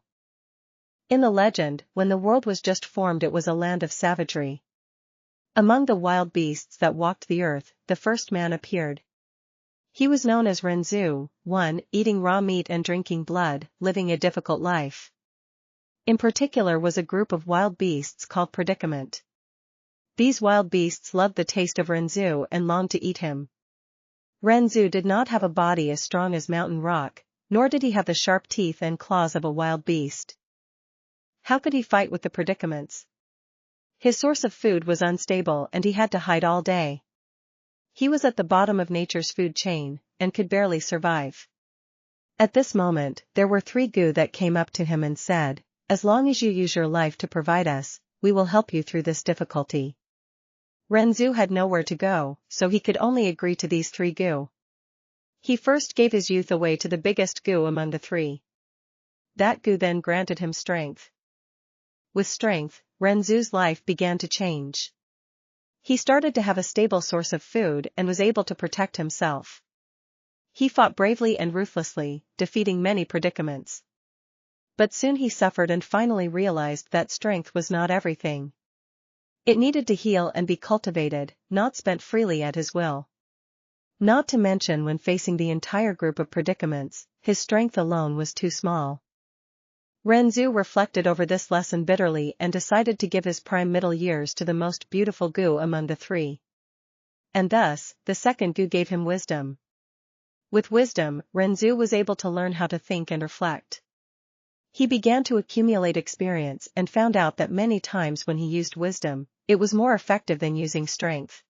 In the legend, when the world was just formed, it was a land of savagery. Among the wild beasts that walked the earth, the first man appeared. He was known as Renzu, one, eating raw meat and drinking blood, living a difficult life. In particular was a group of wild beasts called predicament. These wild beasts loved the taste of Renzu and longed to eat him. Renzu did not have a body as strong as mountain rock, nor did he have the sharp teeth and claws of a wild beast. How could he fight with the predicaments? His source of food was unstable and he had to hide all day. He was at the bottom of nature's food chain, and could barely survive. At this moment, there were 3 Gu that came up to him and said, "As long as you use your life to provide us, we will help you through this difficulty." Renzu had nowhere to go, so he could only agree to these 3 Gu. He first gave his youth away to the biggest Gu among the 3. That Gu then granted him strength. With strength, Renzu's life began to change. He started to have a stable source of food and was able to protect himself. He fought bravely and ruthlessly, defeating many predicaments. But soon he suffered and finally realized that strength was not everything. It needed to heal and be cultivated, not spent freely at his will. Not to mention when facing the entire group of predicaments, his strength alone was too small. Renzu reflected over this lesson bitterly and decided to give his prime middle years to the most beautiful Gu among the 3. And thus, the second Gu gave him wisdom. With wisdom, Renzu was able to learn how to think and reflect. He began to accumulate experience and found out that many times when he used wisdom, it was more effective than using strength.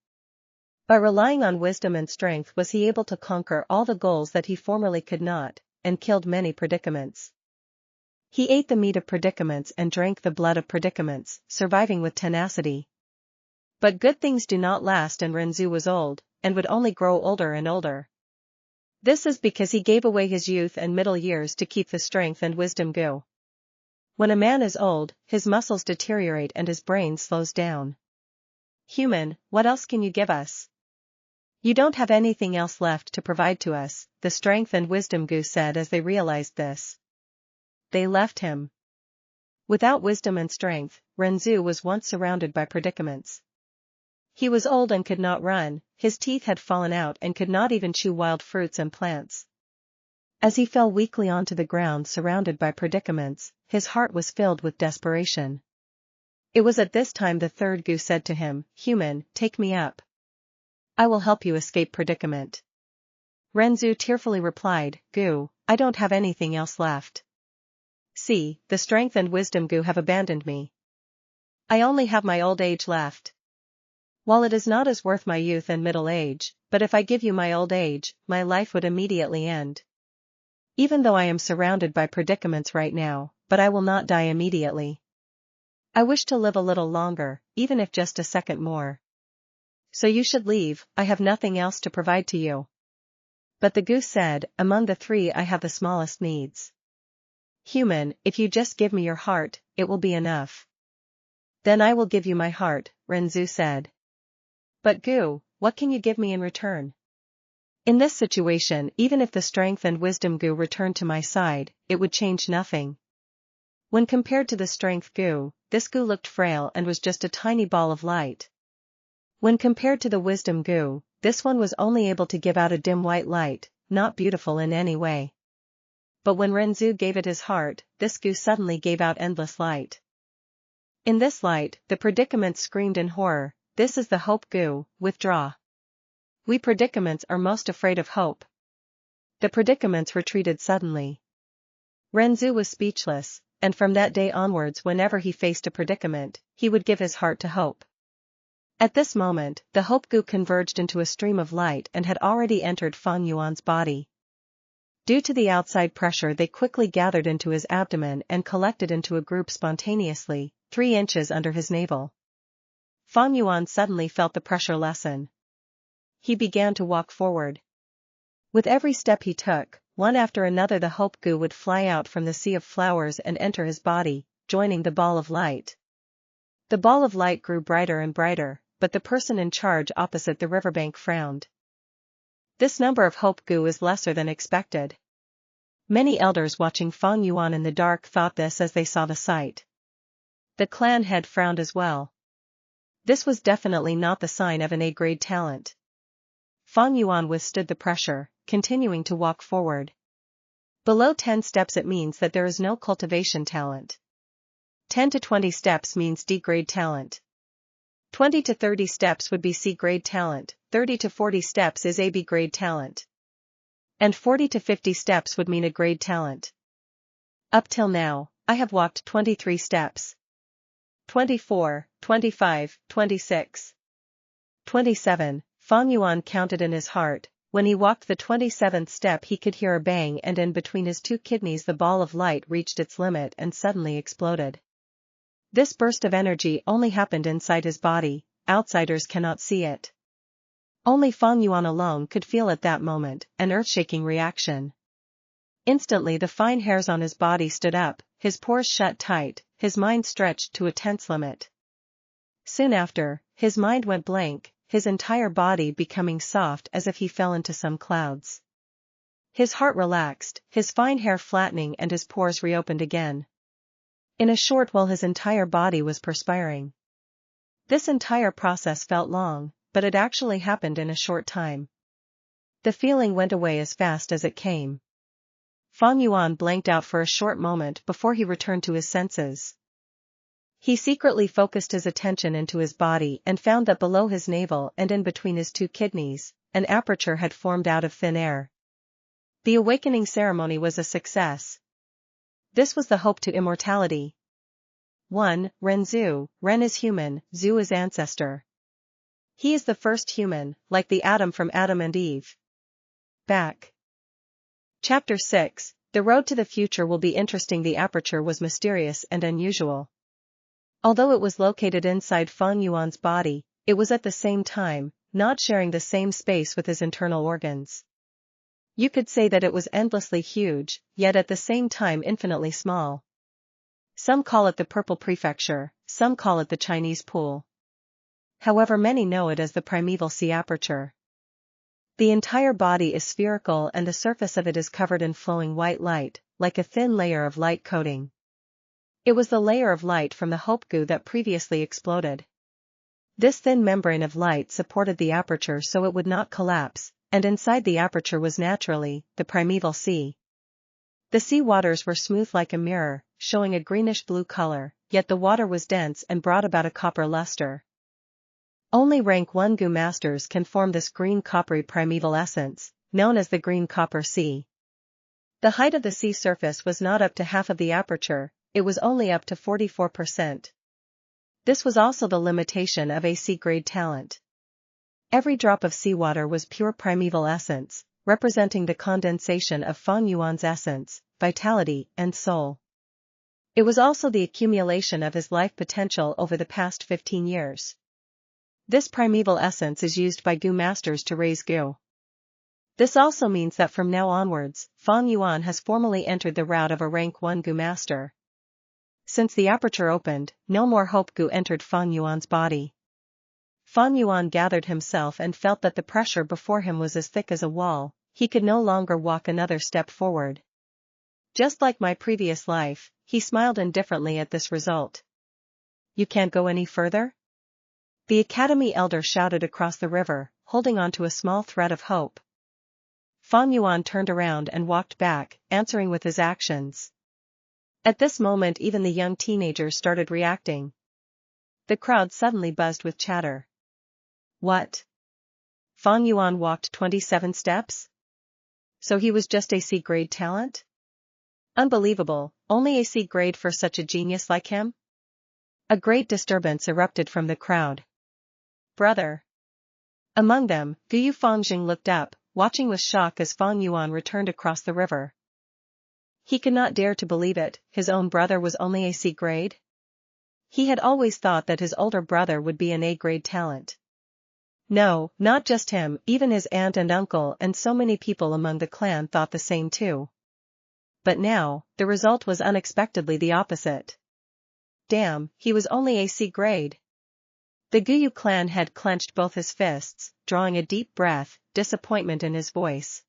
By relying on wisdom and strength was he able to conquer all the goals that he formerly could not, and killed many predicaments. He ate the meat of predicaments and drank the blood of predicaments, surviving with tenacity. But good things do not last, and Renzu was old, and would only grow older and older. This is because he gave away his youth and middle years to keep the strength and wisdom go. When a man is old, his muscles deteriorate and his brain slows down. Human, what else can you give us? You don't have anything else left to provide to us, the strength and wisdom Gu said as they realized this. They left him. Without wisdom and strength, Renzu was once surrounded by predicaments. He was old and could not run, his teeth had fallen out and could not even chew wild fruits and plants. As he fell weakly onto the ground surrounded by predicaments, his heart was filled with desperation. It was at this time the third Gu said to him, "Human, take me up. I will help you escape predicament." Renzu tearfully replied, "Gu, I don't have anything else left. See, the strength and wisdom Gu have abandoned me. I only have my old age left. While it is not as worth my youth and middle age, but if I give you my old age, my life would immediately end. Even though I am surrounded by predicaments right now, but I will not die immediately. I wish to live a little longer, even if just a second more. So you should leave, I have nothing else to provide to you." But the goose said, "Among the three I have the smallest needs. Human, if you just give me your heart, it will be enough." "Then I will give you my heart," Renzu said. "But Gu, what can you give me in return?" "In this situation, even if the strength and wisdom Gu returned to my side, it would change nothing. When compared to the strength Gu, this Gu looked frail and was just a tiny ball of light. When compared to the wisdom Gu, this one was only able to give out a dim white light, not beautiful in any way. But when Renzu gave it his heart, this Gu suddenly gave out endless light. In this light, the predicaments screamed in horror, "This is the hope Gu, withdraw. We predicaments are most afraid of hope." The predicaments retreated suddenly. Renzu was speechless, and from that day onwards whenever he faced a predicament, he would give his heart to hope. At this moment, the hope Gu converged into a stream of light and had already entered Fang Yuan's body. Due to the outside pressure they quickly gathered into his abdomen and collected into a group spontaneously, 3 inches under his navel. Fang Yuan suddenly felt the pressure lessen. He began to walk forward. With every step he took, one after another the hope Gu would fly out from the sea of flowers and enter his body, joining the ball of light. The ball of light grew brighter and brighter, but the person in charge opposite the riverbank frowned. This number of hope Gu is lesser than expected. Many elders watching Fang Yuan in the dark thought this as they saw the sight. The clan head frowned as well. This was definitely not the sign of an A-grade talent. Fang Yuan withstood the pressure, continuing to walk forward. Below 10 steps it means that there is no cultivation talent. 10 to 20 steps means D-grade talent. 20 to 30 steps would be C-grade talent, 30 to 40 steps is AB grade talent. And 40 to 50 steps would mean a grade talent. Up till now, I have walked 23 steps. 24, 25, 26. 27, Fang Yuan counted in his heart. When he walked the 27th step he could hear a bang and in between his 2 kidneys the ball of light reached its limit and suddenly exploded. This burst of energy only happened inside his body, outsiders cannot see it. Only Fang Yuan alone could feel at that moment, an earth-shaking reaction. Instantly the fine hairs on his body stood up, his pores shut tight, his mind stretched to a tense limit. Soon after, his mind went blank, his entire body becoming soft as if he fell into some clouds. His heart relaxed, his fine hair flattening and his pores reopened again. In a short while his entire body was perspiring. This entire process felt long, but it actually happened in a short time. The feeling went away as fast as it came. Fang Yuan blanked out for a short moment before he returned to his senses. He secretly focused his attention into his body and found that below his navel and in between his 2 kidneys, an aperture had formed out of thin air. The awakening ceremony was a success. This was the hope to immortality. 1. Renzu, Ren is human, Zu is ancestor. He is the first human, like the Adam from Adam and Eve. Back. Chapter 6, The road to the future will be interesting. The aperture was mysterious and unusual. Although it was located inside Fang Yuan's body, it was at the same time not sharing the same space with his internal organs. You could say that it was endlessly huge, yet at the same time infinitely small. Some call it the Purple Prefecture, some call it the Chinese Pool. However, many know it as the primeval sea aperture. The entire body is spherical and the surface of it is covered in flowing white light, like a thin layer of light coating. It was the layer of light from the hope goo that previously exploded. This thin membrane of light supported the aperture so it would not collapse, and inside the aperture was naturally the primeval sea. The sea waters were smooth like a mirror, showing a greenish-blue color, yet the water was dense and brought about a copper luster. Only rank 1 goo masters can form this green coppery primeval essence, known as the green copper sea. The height of the sea surface was not up to half of the aperture, it was only up to 44%. This was also the limitation of a sea-grade talent. Every drop of seawater was pure primeval essence, representing the condensation of Fang Yuan's essence, vitality, and soul. It was also the accumulation of his life potential over the past 15 years. This primeval essence is used by goo masters to raise goo. This also means that from now onwards, Fang Yuan has formally entered the route of a rank 1 goo master. Since the aperture opened, no more hope goo entered Fang Yuan's body. Fang Yuan gathered himself and felt that the pressure before him was as thick as a wall, he could no longer walk another step forward. Just like my previous life, he smiled indifferently at this result. You can't go any further? The academy elder shouted across the river, holding on to a small thread of hope. Fang Yuan turned around and walked back, answering with his actions. At this moment even the young teenagers started reacting. The crowd suddenly buzzed with chatter. What? Fang Yuan walked 27 steps? So he was just a C-grade talent? Unbelievable, only a C-grade for such a genius like him? A great disturbance erupted from the crowd. Brother! Among them, Guyu Fangjing looked up, watching with shock as Fang Yuan returned across the river. He could not dare to believe it, his own brother was only a C-grade? He had always thought that his older brother would be an A-grade talent. No, not just him, even his aunt and uncle and so many people among the clan thought the same too. But now, the result was unexpectedly the opposite. Damn, he was only a C-grade. The Guyu clan head clenched both his fists, drawing a deep breath, disappointment in his voice.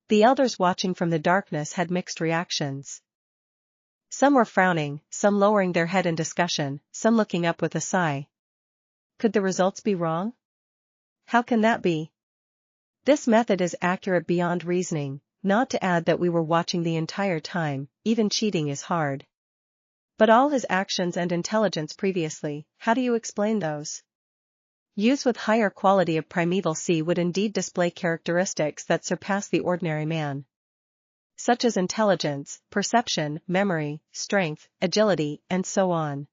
The elders watching from the darkness had mixed reactions. Some were frowning, some lowering their head in discussion, some looking up with a sigh. Could the results be wrong? How can that be? This method is accurate beyond reasoning, not to add that we were watching the entire time, even cheating is hard. But all his actions and intelligence previously, how do you explain those? Youths with higher quality of primeval sea would indeed display characteristics that surpass the ordinary man. Such as intelligence, perception, memory, strength, agility, and so on.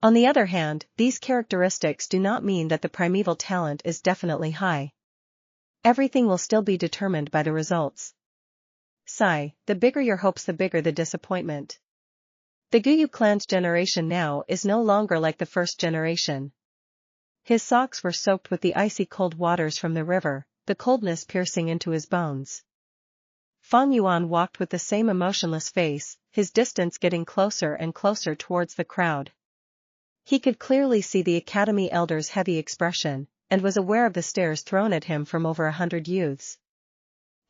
On the other hand, these characteristics do not mean that the primeval talent is definitely high. Everything will still be determined by the results. Sigh, the bigger your hopes the bigger the disappointment. The Guyu clan's generation now is no longer like the first generation. His socks were soaked with the icy cold waters from the river, the coldness piercing into his bones. Fang Yuan walked with the same emotionless face, his distance getting closer and closer towards the crowd. He could clearly see the academy elder's heavy expression, and was aware of the stares thrown at him from over 100 youths.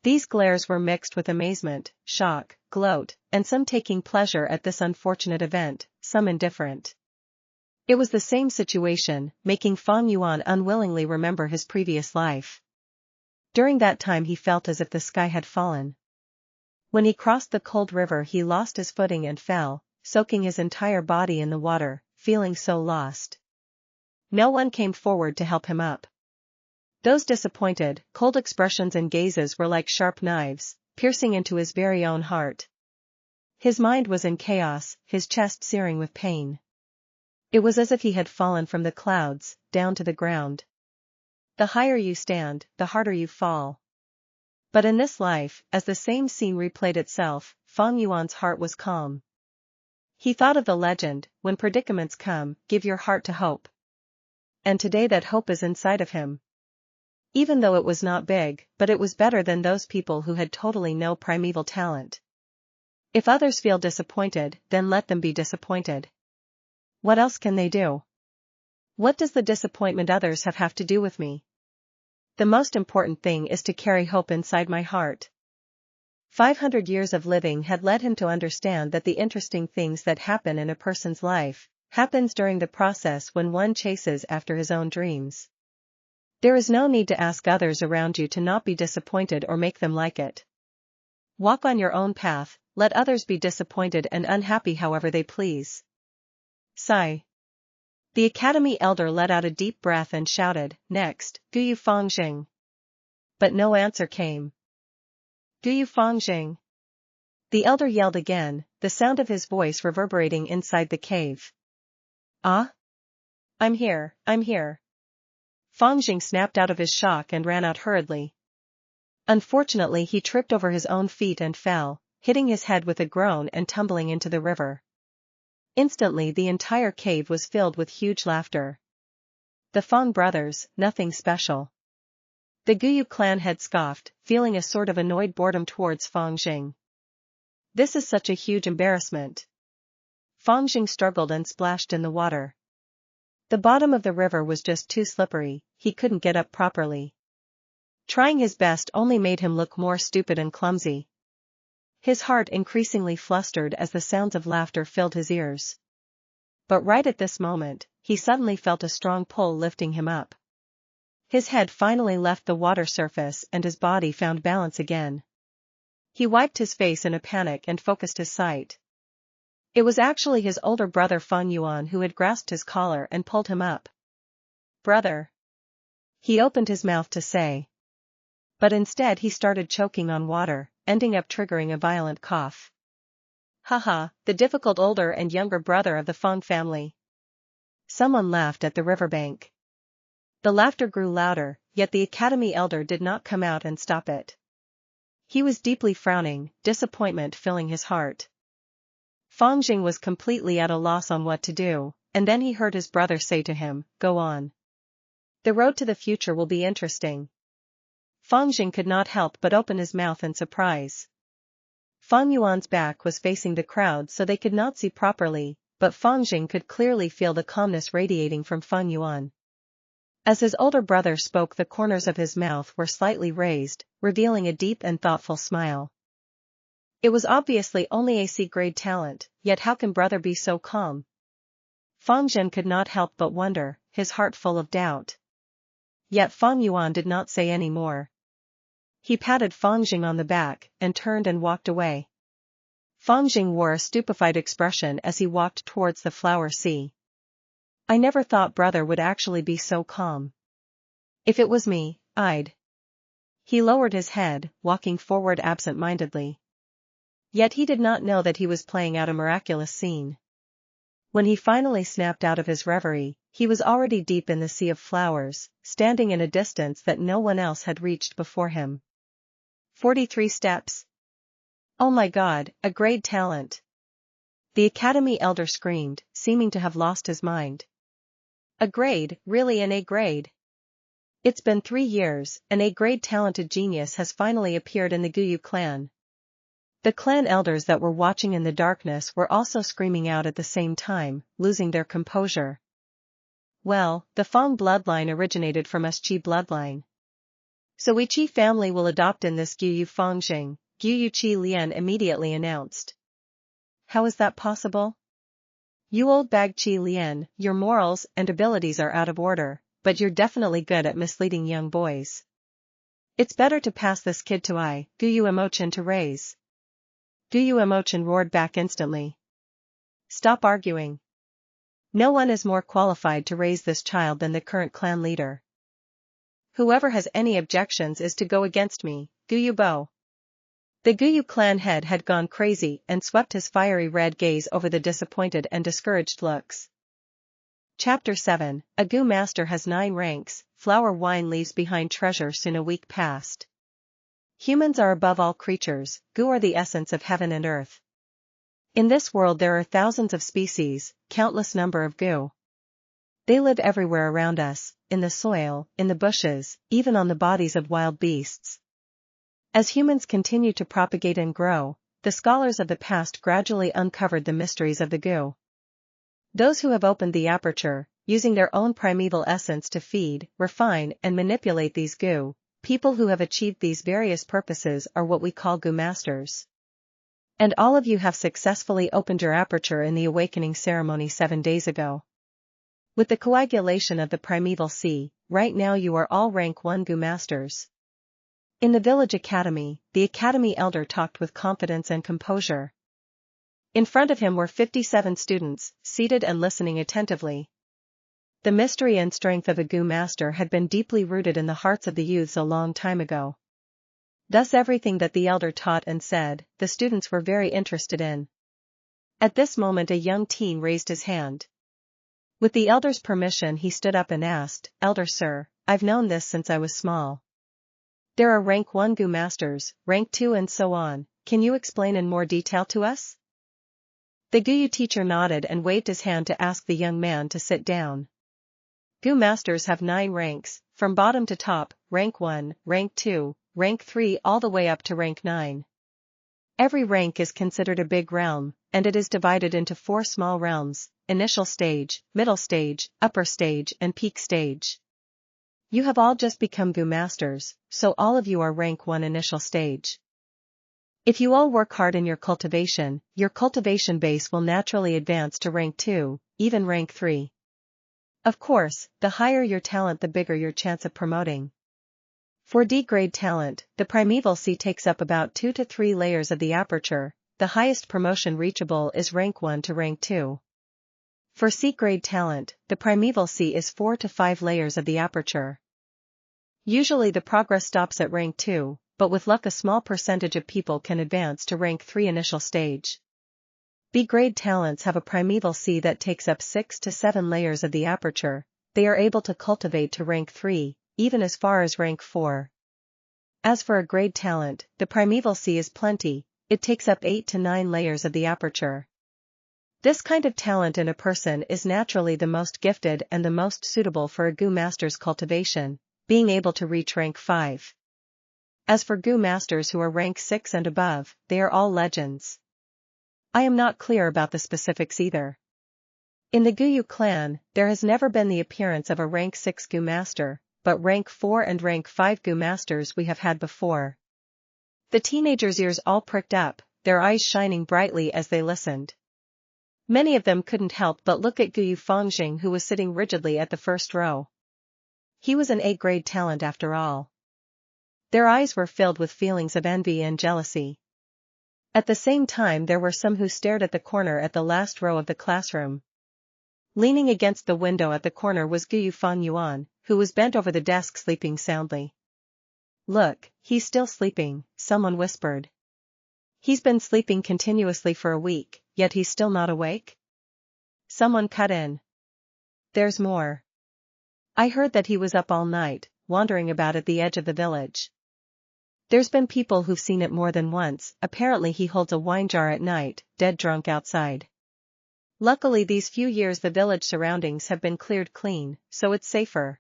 These glares were mixed with amazement, shock, gloat, and some taking pleasure at this unfortunate event, some indifferent. It was the same situation, making Fang Yuan unwillingly remember his previous life. During that time he felt as if the sky had fallen. When he crossed the cold river he lost his footing and fell, soaking his entire body in the water, feeling so lost. No one came forward to help him up. Those disappointed, cold expressions and gazes were like sharp knives, piercing into his very own heart. His mind was in chaos, his chest searing with pain. It was as if he had fallen from the clouds, down to the ground. The higher you stand, the harder you fall. But in this life, as the same scene replayed itself, Fang Yuan's heart was calm. He thought of the legend, when predicaments come, give your heart to hope. And today that hope is inside of him. Even though it was not big, but it was better than those people who had totally no primeval talent. If others feel disappointed, then let them be disappointed. What else can they do? What does the disappointment others have to do with me? The most important thing is to carry hope inside my heart. 500 years of living had led him to understand that the interesting things that happen in a person's life happens during the process when one chases after his own dreams. There is no need to ask others around you to not be disappointed or make them like it. Walk on your own path, let others be disappointed and unhappy however they please. Sigh. The academy elder let out a deep breath and shouted, "Next, Guyu Fangjing." But no answer came. "Guyu Fangjing." The elder yelled again, the sound of his voice reverberating inside the cave. "Ah? I'm here, I'm here." Fangjing snapped out of his shock and ran out hurriedly. Unfortunately he tripped over his own feet and fell, hitting his head with a groan and tumbling into the river. Instantly the entire cave was filled with huge laughter. The Fang brothers, nothing special. The Guyu clan had scoffed, feeling a sort of annoyed boredom towards Fangjing. This is such a huge embarrassment. Fangjing struggled and splashed in the water. The bottom of the river was just too slippery, he couldn't get up properly. Trying his best only made him look more stupid and clumsy. His heart increasingly flustered as the sounds of laughter filled his ears. But right at this moment, he suddenly felt a strong pull lifting him up. His head finally left the water surface and his body found balance again. He wiped his face in a panic and focused his sight. It was actually his older brother Fang Yuan who had grasped his collar and pulled him up. "Brother." He opened his mouth to say. But instead he started choking on water, ending up triggering a violent cough. "Haha, the difficult older and younger brother of the Fang family." Someone laughed at the riverbank. The laughter grew louder, yet the academy elder did not come out and stop it. He was deeply frowning, disappointment filling his heart. Fangjing was completely at a loss on what to do, and then he heard his brother say to him, "Go on. The road to the future will be interesting." Fangjing could not help but open his mouth in surprise. Fang Yuan's back was facing the crowd so they could not see properly, but Fangjing could clearly feel the calmness radiating from Fang Yuan. As his older brother spoke, the corners of his mouth were slightly raised, revealing a deep and thoughtful smile. It was obviously only a C-grade talent, yet how can brother be so calm? Fangjing could not help but wonder, his heart full of doubt. Yet Fang Yuan did not say any more. He patted Fangjing on the back, and turned and walked away. Fangjing wore a stupefied expression as he walked towards the flower sea. "I never thought brother would actually be so calm. If it was me, I'd..." He lowered his head, walking forward absent-mindedly. Yet he did not know that he was playing out a miraculous scene. When he finally snapped out of his reverie, he was already deep in the sea of flowers, standing in a distance that no one else had reached before him. 43 steps. "Oh my God, a grade talent!" The academy elder screamed, seeming to have lost his mind. "A grade, really an A-grade? It's been 3 years, an A-grade talented genius has finally appeared in the Guyu clan." The clan elders that were watching in the darkness were also screaming out at the same time, losing their composure. "Well, the Fang bloodline originated from us Qi bloodline. So we Qi family will adopt in this Guyu Fangjing," Guyu Qi Lian immediately announced. "How is that possible? You old bag Qi Lian, your morals and abilities are out of order, but you're definitely good at misleading young boys. It's better to pass this kid to I, Guyu Emochin to raise." Guyu Emochin roared back instantly. "Stop arguing. No one is more qualified to raise this child than the current clan leader. Whoever has any objections is to go against me, Guyu Bo." The Guyu clan head had gone crazy and swept his fiery red gaze over the disappointed and discouraged looks. Chapter 7, A Gu Master has 9 ranks, flower wine leaves behind treasure soon a week past. Humans are above all creatures, Gu are the essence of heaven and earth. In this world there are thousands of species, countless number of Gu. They live everywhere around us, in the soil, in the bushes, even on the bodies of wild beasts. As humans continue to propagate and grow, the scholars of the past gradually uncovered the mysteries of the Gu. Those who have opened the aperture, using their own primeval essence to feed, refine, and manipulate these Gu, people who have achieved these various purposes are what we call Gu Masters. And all of you have successfully opened your aperture in the awakening ceremony 7 days ago. With the coagulation of the primeval sea, right now you are all rank 1 Gu Masters. In the village academy, the academy elder talked with confidence and composure. In front of him were 57 students, seated and listening attentively. The mystery and strength of a Gu Master had been deeply rooted in the hearts of the youths a long time ago. Thus everything that the elder taught and said, the students were very interested in. At this moment a young teen raised his hand. With the elder's permission he stood up and asked, "Elder sir, I've known this since I was small. There are rank 1 Gu Masters, rank 2 and so on, can you explain in more detail to us?" The Gu teacher nodded and waved his hand to ask the young man to sit down. Gu Masters have 9 ranks, from bottom to top, rank 1, rank 2, rank 3 all the way up to rank 9. Every rank is considered a big realm, and it is divided into 4 small realms: initial stage, middle stage, upper stage and peak stage. You have all just become Gu Masters, so all of you are rank 1 initial stage. If you all work hard in your cultivation base will naturally advance to rank 2, even rank 3. Of course, the higher your talent the bigger your chance of promoting. For D-grade talent, the primeval sea takes up about 2 to 3 layers of the aperture, the highest promotion reachable is rank 1 to rank 2. For C-grade talent, the primeval sea is 4 to 5 layers of the aperture. Usually the progress stops at rank 2, but with luck a small percentage of people can advance to rank 3 initial stage. B-grade talents have a primeval sea that takes up 6 to 7 layers of the aperture, they are able to cultivate to rank 3, even as far as rank 4. As for a grade talent, the primeval sea is plenty, it takes up 8 to 9 layers of the aperture. This kind of talent in a person is naturally the most gifted and the most suitable for a Gu Master's cultivation, being able to reach rank 5. As for Gu Masters who are rank 6 and above, they are all legends. I am not clear about the specifics either. In the Guyu clan, there has never been the appearance of a rank 6 Gu Master, but rank 4 and rank 5 Gu Masters we have had before. The teenagers' ears all pricked up, their eyes shining brightly as they listened. Many of them couldn't help but look at Guyu Fangjing who was sitting rigidly at the first row. He was an A-grade talent after all. Their eyes were filled with feelings of envy and jealousy. At the same time there were some who stared at the corner at the last row of the classroom. Leaning against the window at the corner was Guyu Fan Yuan, who was bent over the desk sleeping soundly. "Look, he's still sleeping," someone whispered. "He's been sleeping continuously for a week, yet he's still not awake?" Someone cut in. "There's more. I heard that he was up all night, wandering about at the edge of the village. There's been people who've seen it more than once, apparently he holds a wine jar at night, dead drunk outside. Luckily these few years the village surroundings have been cleared clean, so it's safer."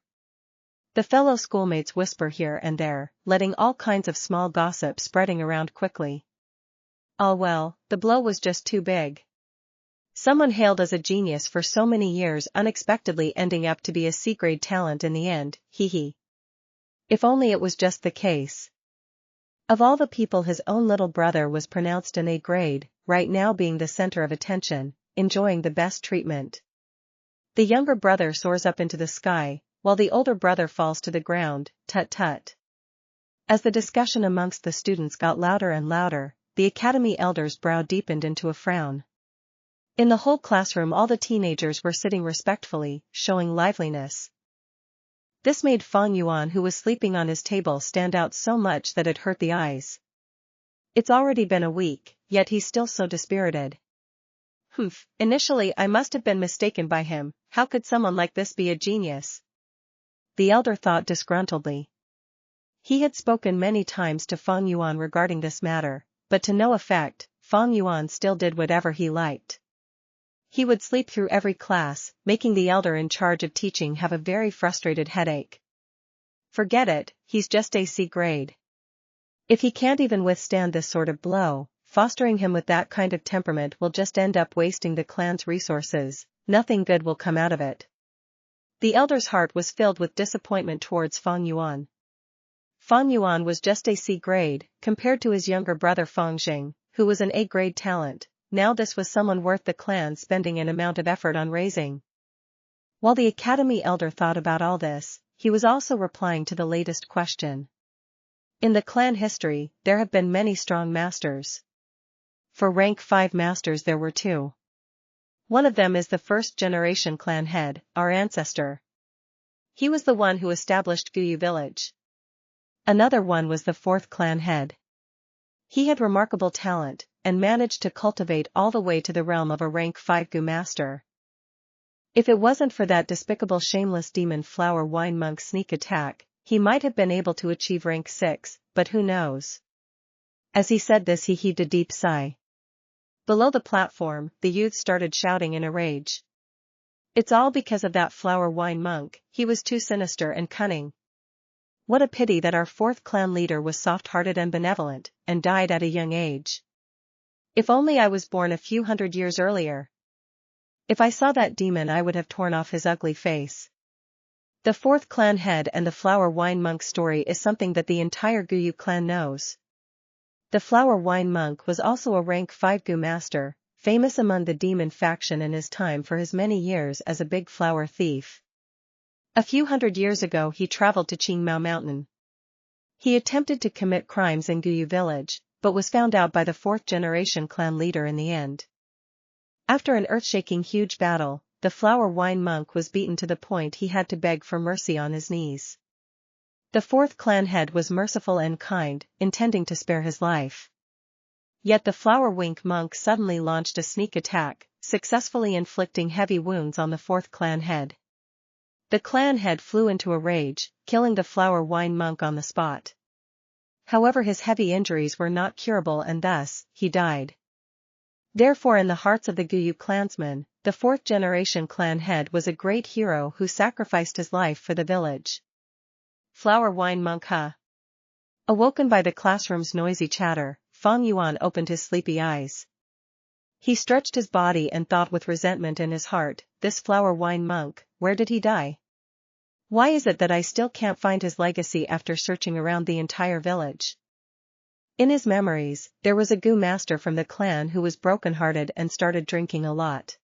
The fellow schoolmates whisper here and there, letting all kinds of small gossip spreading around quickly. "Oh well, the blow was just too big. Someone hailed as a genius for so many years unexpectedly ending up to be a C-grade talent in the end, hee. If only it was just the case. Of all the people his own little brother was pronounced an A-grade, right now being the center of attention, enjoying the best treatment. The younger brother soars up into the sky, while the older brother falls to the ground, tut-tut." As the discussion amongst the students got louder and louder, the academy elder's brow deepened into a frown. In the whole classroom all the teenagers were sitting respectfully, showing liveliness. This made Fang Yuan who was sleeping on his table stand out so much that it hurt the eyes. It's already been a week, yet he's still so dispirited. Humph, initially I must have been mistaken by him. How could someone like this be a genius? The elder thought disgruntledly. He had spoken many times to Fang Yuan regarding this matter, but to no effect. Fang Yuan still did whatever he liked. He would sleep through every class, making the elder in charge of teaching have a very frustrated headache. Forget it, he's just AC grade. If he can't even withstand this sort of blow, fostering him with that kind of temperament will just end up wasting the clan's resources. Nothing good will come out of it. The elder's heart was filled with disappointment towards Fang Yuan. Fang Yuan was just a C grade, compared to his younger brother Fang Jing, who was an A grade talent. Now this was someone worth the clan spending an amount of effort on raising. While the academy elder thought about all this, he was also replying to the latest question. In the clan history, there have been many strong masters. For rank 5 masters there were 2. One of them is the first generation clan head, our ancestor. He was the one who established Guyu village. Another one was the 4th clan head. He had remarkable talent, and managed to cultivate all the way to the realm of a rank 5 Gu master. If it wasn't for that despicable shameless demon flower wine monk sneak attack, he might have been able to achieve rank 6, but who knows? As he said this he heaved a deep sigh. Below the platform, the youth started shouting in a rage. It's all because of that flower wine monk, he was too sinister and cunning. What a pity that our 4th clan leader was soft-hearted and benevolent, and died at a young age. If only I was born a few hundred years earlier. If I saw that demon I would have torn off his ugly face. The 4th clan head and the flower wine monk story is something that the entire Guyu clan knows. The flower wine monk was also a rank 5 Gu master, famous among the demon faction in his time for his many years as a big flower thief. A few hundred years ago he traveled to Qingmao Mountain. He attempted to commit crimes in Guyu village, but was found out by the 4th generation clan leader in the end. After an earth-shaking huge battle, the flower wine monk was beaten to the point he had to beg for mercy on his knees. The 4th clan head was merciful and kind, intending to spare his life. Yet the flower wink monk suddenly launched a sneak attack, successfully inflicting heavy wounds on the 4th clan head. The clan head flew into a rage, killing the flower wine monk on the spot. However, his heavy injuries were not curable and thus, he died. Therefore in the hearts of the Guyu clansmen, the 4th generation clan head was a great hero who sacrificed his life for the village. Flower wine monk huh? Awoken by the classroom's noisy chatter, Fang Yuan opened his sleepy eyes. He stretched his body and thought with resentment in his heart, this flower wine monk, where did he die? Why is it that I still can't find his legacy after searching around the entire village? In his memories, there was a Gu master from the clan who was broken-hearted and started drinking a lot.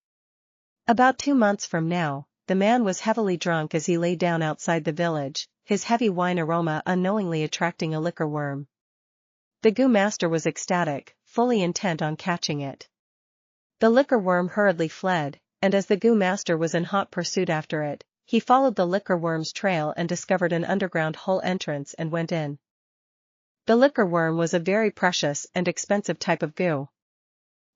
About 2 months from now, the man was heavily drunk as he lay down outside the village, his heavy wine aroma unknowingly attracting a liquor worm. The Gu master was ecstatic, fully intent on catching it. The liquor worm hurriedly fled, and as the Gu master was in hot pursuit after it, he followed the liquor worm's trail and discovered an underground hole entrance and went in. The liquor worm was a very precious and expensive type of Gu.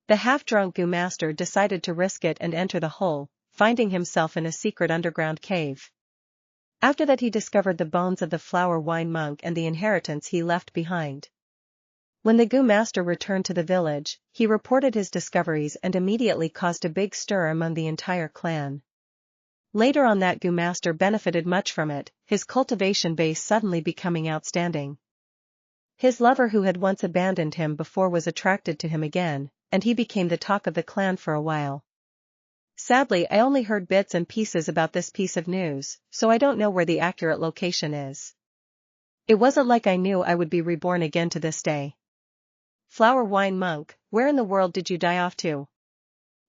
The half-drunk Gu master decided to risk it and enter the hole, finding himself in a secret underground cave. After that he discovered the bones of the flower wine monk and the inheritance he left behind. When the Gu master returned to the village, he reported his discoveries and immediately caused a big stir among the entire clan. Later on that Gu master benefited much from it, his cultivation base suddenly becoming outstanding. His lover who had once abandoned him before was attracted to him again, and he became the talk of the clan for a while. Sadly, I only heard bits and pieces about this piece of news, so I don't know where the accurate location is. It wasn't like I knew I would be reborn again to this day. Flower wine monk, where in the world did you die off to?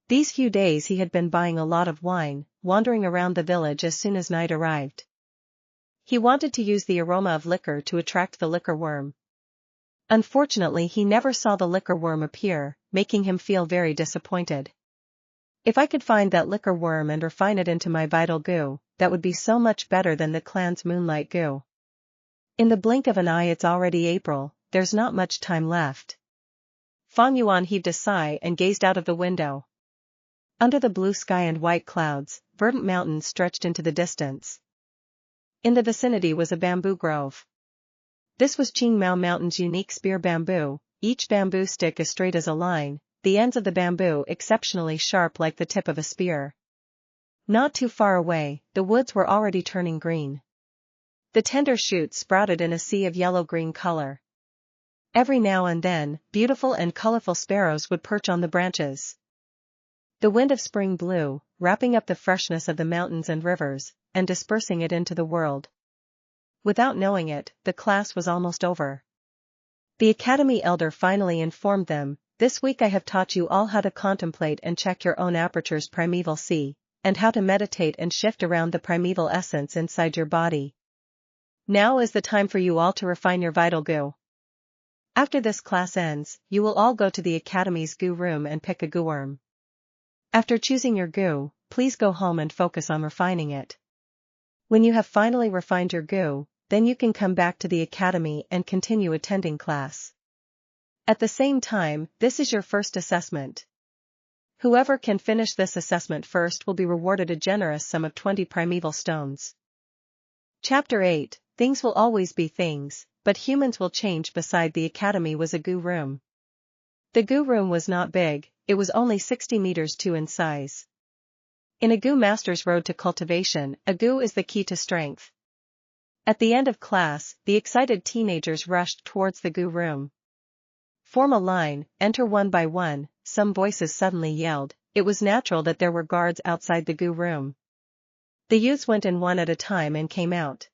These few days he had been buying a lot of wine, wandering around the village as soon as night arrived. He wanted to use the aroma of liquor to attract the liquor worm. Unfortunately he never saw the liquor worm appear, making him feel very disappointed. If I could find that liquor worm and refine it into my vital Gu, that would be so much better than the clan's moonlight Gu. In the blink of an eye it's already April, there's not much time left. Fang Yuan heaved a sigh and gazed out of the window. Under the blue sky and white clouds, verdant mountains stretched into the distance. In the vicinity was a bamboo grove. This was Qingmao Mountain's unique spear bamboo, each bamboo stick as straight as a line, the ends of the bamboo exceptionally sharp like the tip of a spear. Not too far away, the woods were already turning green. The tender shoots sprouted in a sea of yellow-green color. Every now and then, beautiful and colorful sparrows would perch on the branches. The wind of spring blew, wrapping up the freshness of the mountains and rivers, and dispersing it into the world. Without knowing it, the class was almost over. The academy elder finally informed them, "This week I have taught you all how to contemplate and check your own aperture's primeval sea, and how to meditate and shift around the primeval essence inside your body. Now is the time for you all to refine your vital goo. After this class ends, you will all go to the academy's goo room and pick a goo worm. After choosing your goo, please go home and focus on refining it. When you have finally refined your goo, then you can come back to the academy and continue attending class. At the same time, this is your first assessment. Whoever can finish this assessment first will be rewarded a generous sum of 20 primeval stones." Chapter 8, Things will always be things, but humans will change. Beside the academy was a goo room. The goo room was not big, it was only 60 meters in size. In a goo master's road to cultivation, a goo is the key to strength. At the end of class, the excited teenagers rushed towards the goo room. "Form a line, enter one by one," some voices suddenly yelled. It was natural that there were guards outside the goo room. The youths went in one at a time and came out.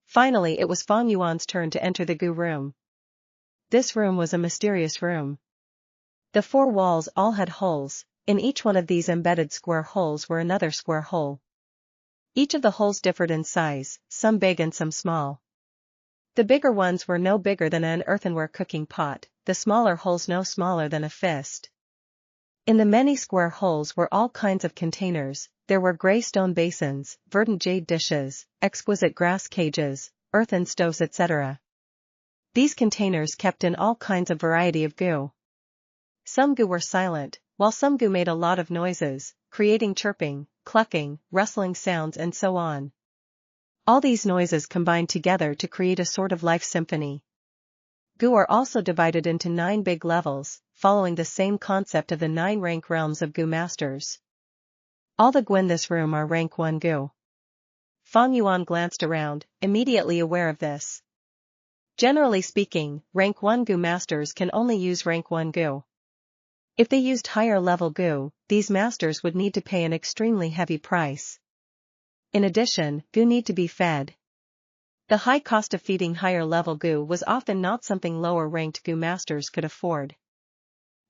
Finally it was Fang Yuan's turn to enter the goo room. This room was a mysterious room. The four walls all had holes, in each one of these embedded square holes were another square hole. Each of the holes differed in size, some big and some small. The bigger ones were no bigger than an earthenware cooking pot, the smaller holes no smaller than a fist. In the many square holes were all kinds of containers. There were gray stone basins, verdant jade dishes, exquisite grass cages, earthen stoves, etc. These containers kept in all kinds of variety of goo. Some goo were silent, while some goo made a lot of noises, creating chirping, clucking, rustling sounds and so on. All these noises combined together to create a sort of life symphony. Goo are also divided into 9 big levels, following the same concept of the 9 rank realms of goo masters. All the goo in this room are rank 1 goo. Fang Yuan glanced around, immediately aware of this. Generally speaking, rank 1 goo masters can only use rank 1 goo. If they used higher level goo, these masters would need to pay an extremely heavy price. In addition, goo need to be fed. The high cost of feeding higher level goo was often not something lower ranked goo masters could afford.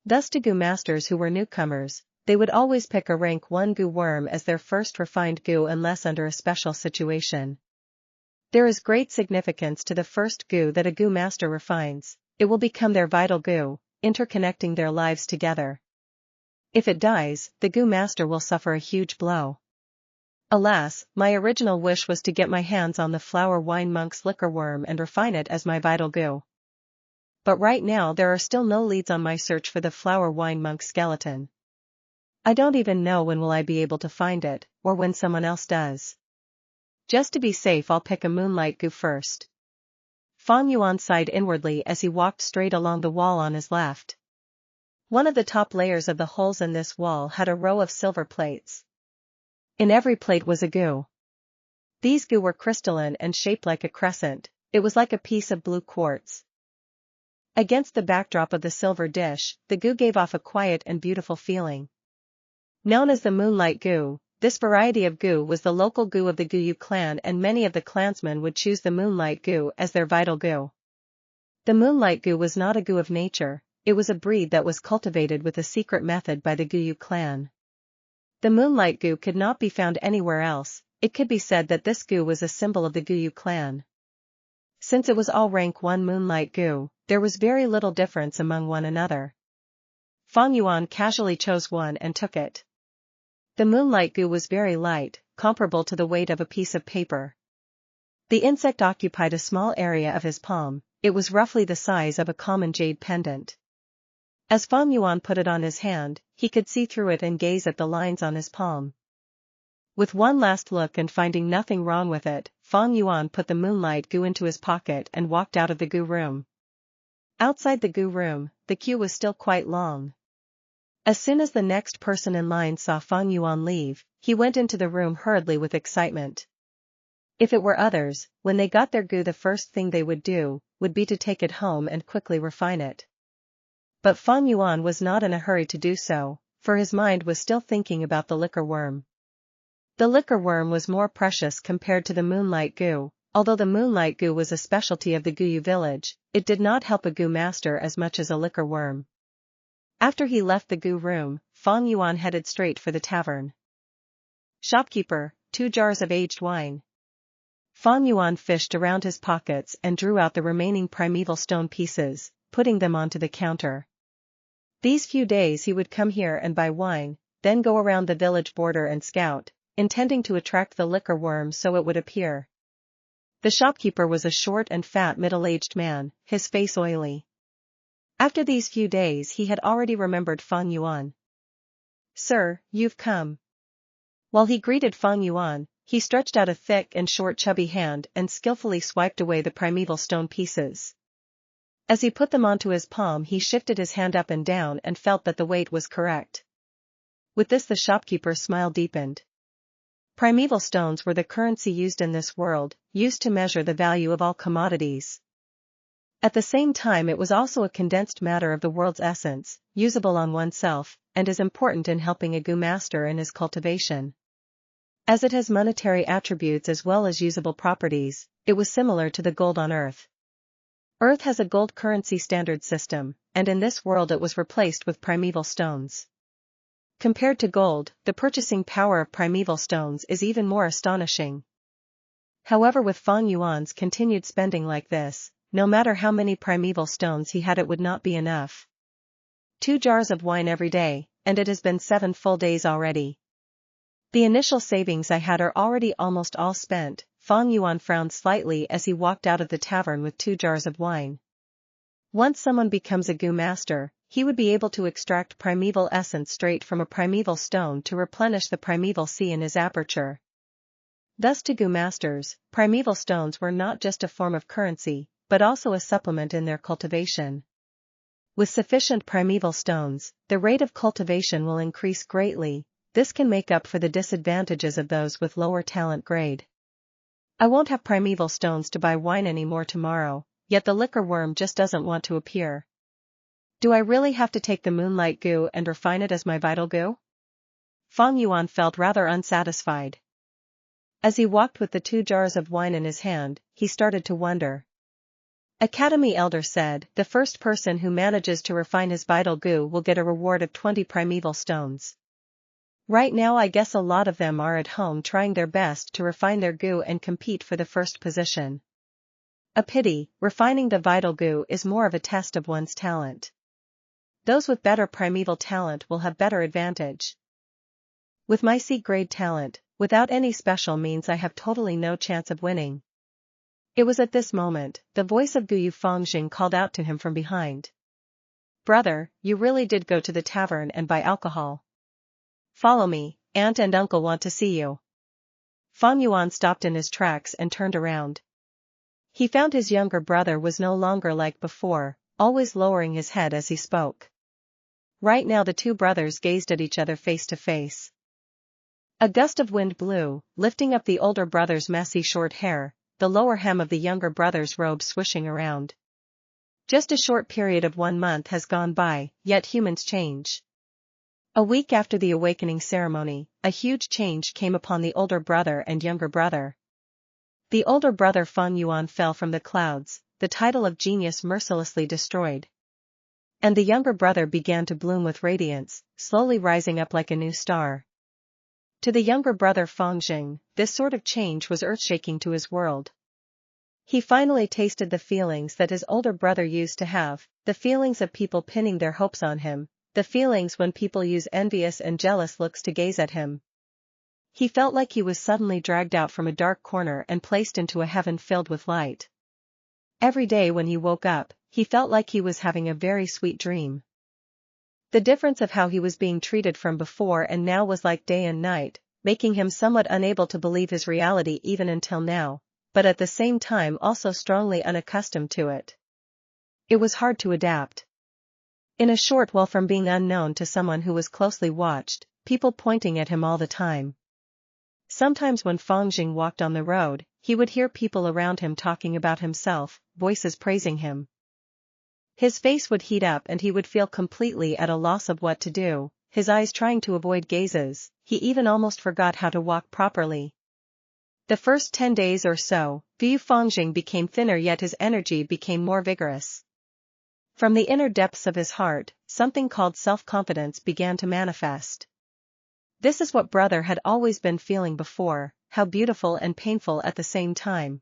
Thus to goo masters who were newcomers, they would always pick a rank 1 goo worm as their first refined goo unless under a special situation. There is great significance to the first goo that a goo master refines. It will become their vital goo, interconnecting their lives together. If it dies, the goo master will suffer a huge blow. Alas, my original wish was to get my hands on the flower wine monk's liquor worm and refine it as my vital goo. But right now there are still no leads on my search for the flower wine monk skeleton. I don't even know when will I be able to find it, or when someone else does. Just to be safe I'll pick a moonlight goo first. Fang Yuan sighed inwardly as he walked straight along the wall on his left. One of the top layers of the holes in this wall had a row of silver plates. In every plate was a goo. These goo were crystalline and shaped like a crescent. It was like a piece of blue quartz. Against the backdrop of the silver dish, the goo gave off a quiet and beautiful feeling. Known as the moonlight goo, this variety of goo was the local goo of the Guyu clan, and many of the clansmen would choose the moonlight goo as their vital goo. The moonlight goo was not a goo of nature, it was a breed that was cultivated with a secret method by the Guyu clan. The moonlight goo could not be found anywhere else. It could be said that this goo was a symbol of the Guyu clan. Since it was all rank 1 moonlight goo, there was very little difference among one another. Fang Yuan casually chose one and took it. The moonlight goo was very light, comparable to the weight of a piece of paper. The insect occupied a small area of his palm. It was roughly the size of a common jade pendant. As Fang Yuan put it on his hand, he could see through it and gaze at the lines on his palm. With one last look and finding nothing wrong with it, Fang Yuan put the moonlight goo into his pocket and walked out of the goo room. Outside the goo room, the queue was still quite long. As soon as the next person in line saw Fang Yuan leave, he went into the room hurriedly with excitement. If it were others, when they got their goo the first thing they would do, would be to take it home and quickly refine it. But Fang Yuan was not in a hurry to do so, for his mind was still thinking about the liquor worm. The liquor worm was more precious compared to the moonlight goo. Although the moonlight goo was a specialty of the Guyu village, it did not help a goo master as much as a liquor worm. After he left the goo room, Fang Yuan headed straight for the tavern. Shopkeeper, 2 jars of aged wine. Fang Yuan fished around his pockets and drew out the remaining primeval stone pieces, putting them onto the counter. These few days he would come here and buy wine, then go around the village border and scout, intending to attract the liquor worm so it would appear. The shopkeeper was a short and fat middle-aged man, his face oily. After these few days he had already remembered Fang Yuan. "Sir, you've come." While he greeted Fang Yuan, he stretched out a thick and short chubby hand and skillfully swiped away the primeval stone pieces. As he put them onto his palm he shifted his hand up and down and felt that the weight was correct. With this the shopkeeper's smile deepened. Primeval stones were the currency used in this world, used to measure the value of all commodities. At the same time it was also a condensed matter of the world's essence, usable on oneself, and is important in helping a goo master in his cultivation. As it has monetary attributes as well as usable properties, it was similar to the gold on Earth. Earth has a gold currency standard system, and in this world it was replaced with primeval stones. Compared to gold, the purchasing power of primeval stones is even more astonishing. However, with Fang Yuan's continued spending like this, no matter how many primeval stones he had, it would not be enough. 2 jars of wine every day, and it has been 7 full days already. The initial savings I had are already almost all spent. Fang Yuan frowned slightly as he walked out of the tavern with 2 jars of wine. Once someone becomes a goo master, he would be able to extract primeval essence straight from a primeval stone to replenish the primeval sea in his aperture. Thus to goo masters, primeval stones were not just a form of currency, but also a supplement in their cultivation. With sufficient primeval stones, the rate of cultivation will increase greatly. This can make up for the disadvantages of those with lower talent grade. I won't have primeval stones to buy wine anymore tomorrow, yet the liquor worm just doesn't want to appear. Do I really have to take the moonlight goo and refine it as my vital goo? Fang Yuan felt rather unsatisfied. As he walked with the 2 jars of wine in his hand, he started to wonder. Academy Elder said, the first person who manages to refine his vital goo will get a reward of 20 primeval stones. Right now I guess a lot of them are at home trying their best to refine their goo and compete for the first position. A pity, refining the vital goo is more of a test of one's talent. Those with better primeval talent will have better advantage. With my C-grade talent, without any special means I have totally no chance of winning. It was at this moment, the voice of Guyu Fangjing called out to him from behind. Brother, you really did go to the tavern and buy alcohol. Follow me, Aunt and Uncle want to see you. Fang Yuan stopped in his tracks and turned around. He found his younger brother was no longer like before, always lowering his head as he spoke. Right now the 2 brothers gazed at each other face to face. A gust of wind blew, lifting up the older brother's messy short hair, the lower hem of the younger brother's robe swishing around. Just a short period of 1 month has gone by, yet humans change. A week after the awakening ceremony, a huge change came upon the older brother and younger brother. The older brother Fang Yuan fell from the clouds, the title of genius mercilessly destroyed. And the younger brother began to bloom with radiance, slowly rising up like a new star. To the younger brother Fangjing, this sort of change was earth-shaking to his world. He finally tasted the feelings that his older brother used to have, the feelings of people pinning their hopes on him, the feelings when people use envious and jealous looks to gaze at him. He felt like he was suddenly dragged out from a dark corner and placed into a heaven filled with light. Every day when he woke up, he felt like he was having a very sweet dream. The difference of how he was being treated from before and now was like day and night, making him somewhat unable to believe his reality even until now, but at the same time also strongly unaccustomed to it. It was hard to adapt. In a short while from being unknown to someone who was closely watched, people pointing at him all the time. Sometimes when Fang walked on the road, he would hear people around him talking about himself, voices praising him. His face would heat up and he would feel completely at a loss of what to do, his eyes trying to avoid gazes. He even almost forgot how to walk properly. The first 10 days or so, Fang became thinner yet his energy became more vigorous. From the inner depths of his heart, something called self-confidence began to manifest. This is what brother had always been feeling before, how beautiful and painful at the same time.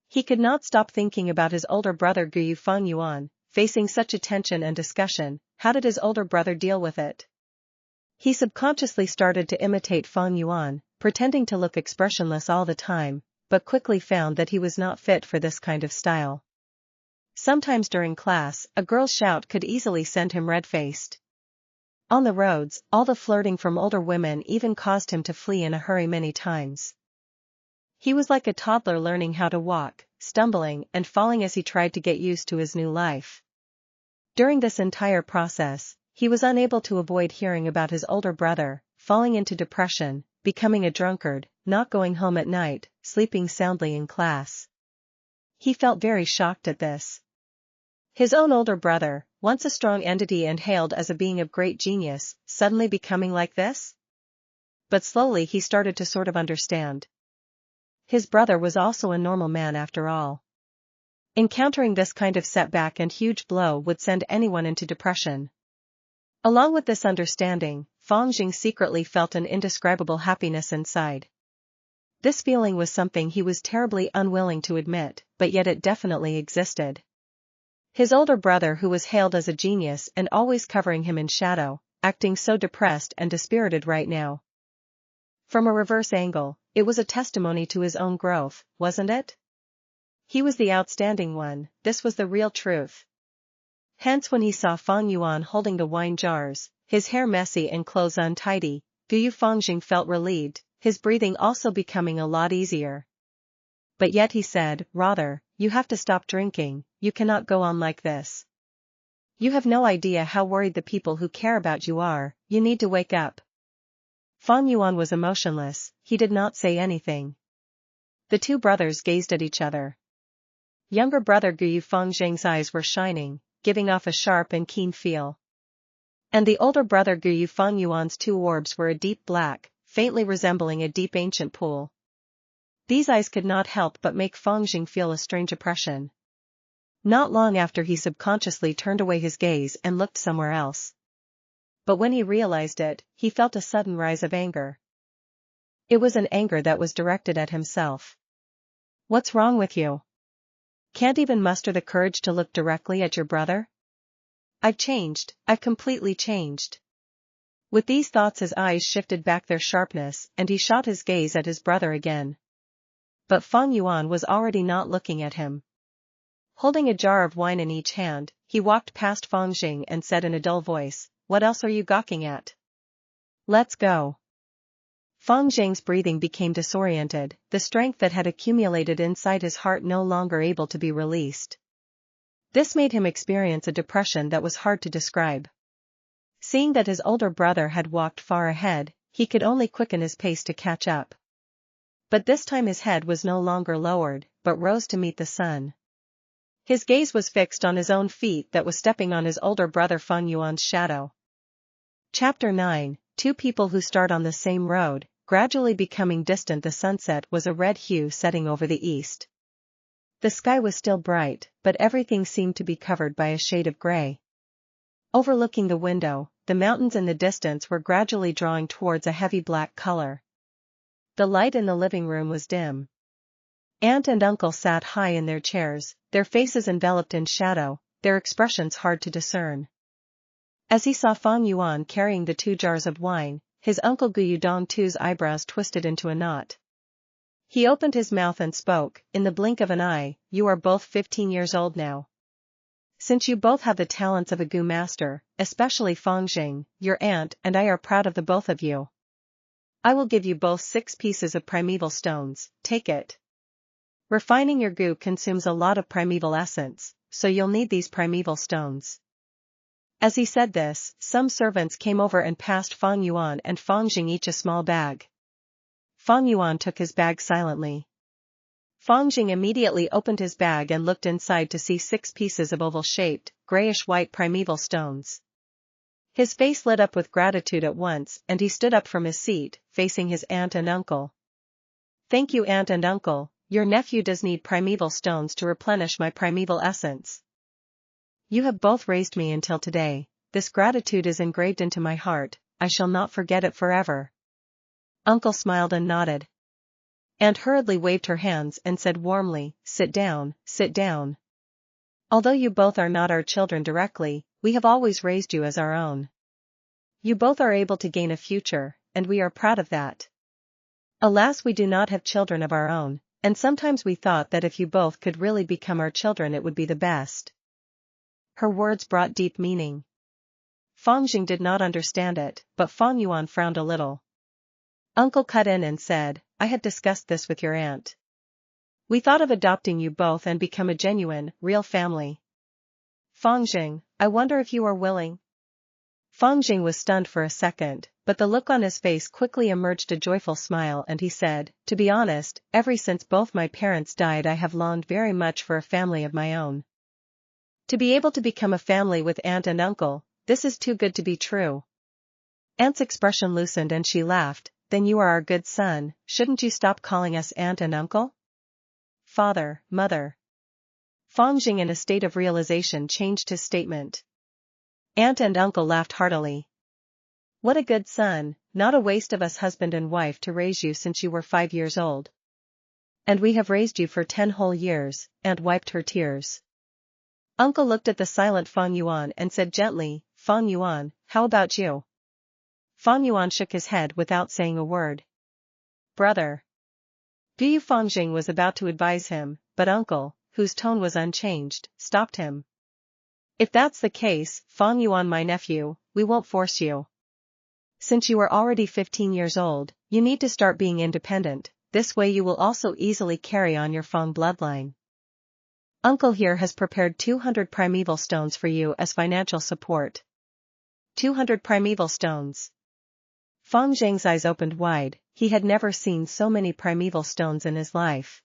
He could not stop thinking about his older brother Fang Yuan, facing such attention and discussion. How did his older brother deal with it? He subconsciously started to imitate Fang Yuan, pretending to look expressionless all the time, but quickly found that he was not fit for this kind of style. Sometimes during class, a girl's shout could easily send him red-faced. On the roads, all the flirting from older women even caused him to flee in a hurry many times. He was like a toddler learning how to walk, stumbling and falling as he tried to get used to his new life. During this entire process, he was unable to avoid hearing about his older brother, falling into depression, becoming a drunkard, not going home at night, sleeping soundly in class. He felt very shocked at this. His own older brother, once a strong entity and hailed as a being of great genius, suddenly becoming like this? But slowly he started to sort of understand. His brother was also a normal man after all. Encountering this kind of setback and huge blow would send anyone into depression. Along with this understanding, Fang secretly felt an indescribable happiness inside. This feeling was something he was terribly unwilling to admit, but yet it definitely existed. His older brother, who was hailed as a genius and always covering him in shadow, acting so depressed and dispirited right now. From a reverse angle, it was a testimony to his own growth, wasn't it? He was the outstanding one, this was the real truth. Hence when he saw Fang Yuan holding the wine jars, his hair messy and clothes untidy, Fang felt relieved, his breathing also becoming a lot easier. But yet he said, rather, you have to stop drinking, you cannot go on like this. You have no idea how worried the people who care about you are, you need to wake up. Fang Yuan was emotionless, he did not say anything. The two brothers gazed at each other. Younger brother Fang's eyes were shining, giving off a sharp and keen feel. And the older brother Fang Yuan's two orbs were a deep black, faintly resembling a deep ancient pool. These eyes could not help but make Fang feel a strange oppression. Not long after he subconsciously turned away his gaze and looked somewhere else. But when he realized it, he felt a sudden rise of anger. It was an anger that was directed at himself. What's wrong with you? Can't even muster the courage to look directly at your brother? I've changed, I've completely changed. With these thoughts his eyes shifted back their sharpness and he shot his gaze at his brother again. But Fang Yuan was already not looking at him. Holding a jar of wine in each hand, he walked past Fang and said in a dull voice, "What else are you gawking at? Let's go." Fang breathing became disoriented, the strength that had accumulated inside his heart no longer able to be released. This made him experience a depression that was hard to describe. Seeing that his older brother had walked far ahead, he could only quicken his pace to catch up. But this time his head was no longer lowered, but rose to meet the sun. His gaze was fixed on his own feet that was stepping on his older brother Fang Yuan's shadow. Chapter 9, Two people who start on the same road, gradually becoming distant. The sunset was a red hue setting over the east. The sky was still bright, but everything seemed to be covered by a shade of gray. Overlooking the window, the mountains in the distance were gradually drawing towards a heavy black color. The light in the living room was dim. Aunt and uncle sat high in their chairs, their faces enveloped in shadow, their expressions hard to discern. As he saw Fang Yuan carrying the 2 jars of wine, his uncle Dongtu's eyebrows twisted into a knot. He opened his mouth and spoke, in the blink of an eye, "You are both 15 years old now. Since you both have the talents of a Gu master, especially Fang Jing, your aunt and I are proud of the both of you. I will give you both 6 pieces of primeval stones, take it. Refining your Gu consumes a lot of primeval essence, so you'll need these primeval stones. As he said this, some servants came over and passed Fang Yuan and Fang Jing each a small bag. Fang Yuan took his bag silently. Fang Jing immediately opened his bag and looked inside to see 6 pieces of oval-shaped, grayish-white primeval stones. His face lit up with gratitude at once and he stood up from his seat, facing his aunt and uncle. Thank you, aunt and uncle, your nephew does need primeval stones to replenish my primeval essence. You have both raised me until today, this gratitude is engraved into my heart, I shall not forget it forever. Uncle smiled and nodded. Aunt hurriedly waved her hands and said warmly, sit down, sit down. Although you both are not our children directly, we have always raised you as our own. You both are able to gain a future, and we are proud of that. Alas, we do not have children of our own, and sometimes we thought that if you both could really become our children it would be the best. Her words brought deep meaning. Fang Jing did not understand it, but Fang Yuan frowned a little. Uncle cut in and said, I had discussed this with your aunt. We thought of adopting you both and become a genuine, real family. Fang Jing, I wonder if you are willing? Fang Jing was stunned for a second, but the look on his face quickly emerged a joyful smile and he said, to be honest, ever since both my parents died I have longed very much for a family of my own. To be able to become a family with aunt and uncle, this is too good to be true. Aunt's expression loosened and she laughed, then you are our good son, shouldn't you stop calling us aunt and uncle? Father, mother. Fang Jing in a state of realization changed his statement. Aunt and uncle laughed heartily. What a good son, not a waste of us husband and wife to raise you since you were 5 years old. And we have raised you for 10 whole years, Aunt wiped her tears. Uncle looked at the silent Fang Yuan and said gently, Fang Yuan, how about you? Fang Yuan shook his head without saying a word. Brother. Gu Fang Jing was about to advise him, but uncle, whose tone was unchanged, stopped him. If that's the case, Fang Yuan my nephew, we won't force you. Since you are already 15 years old, you need to start being independent, this way you will also easily carry on your Fang bloodline. Uncle here has prepared 200 primeval stones for you as financial support. 200 primeval stones. Fang Jing's eyes opened wide, he had never seen so many primeval stones in his life.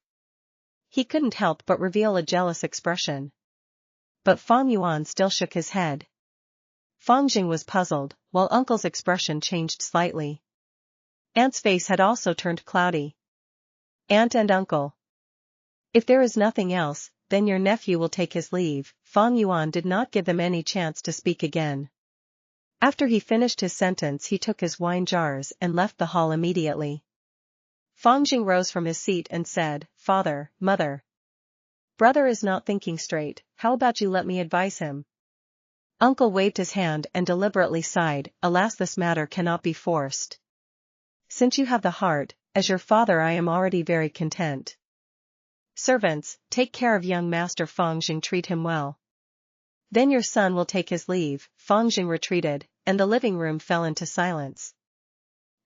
He couldn't help but reveal a jealous expression. But Fang Yuan still shook his head. Fang Jing was puzzled, while uncle's expression changed slightly. Aunt's face had also turned cloudy. Aunt and uncle. If there is nothing else, then your nephew will take his leave. Fang Yuan did not give them any chance to speak again. After he finished his sentence he took his wine jars and left the hall immediately. Fang Jing rose from his seat and said, Father, mother. Brother is not thinking straight, how about you let me advise him? Uncle waved his hand and deliberately sighed, alas, this matter cannot be forced. Since you have the heart, as your father I am already very content. Servants, take care of young master Fang Jing, treat him well. Then your son will take his leave. Fang Jing retreated, and the living room fell into silence.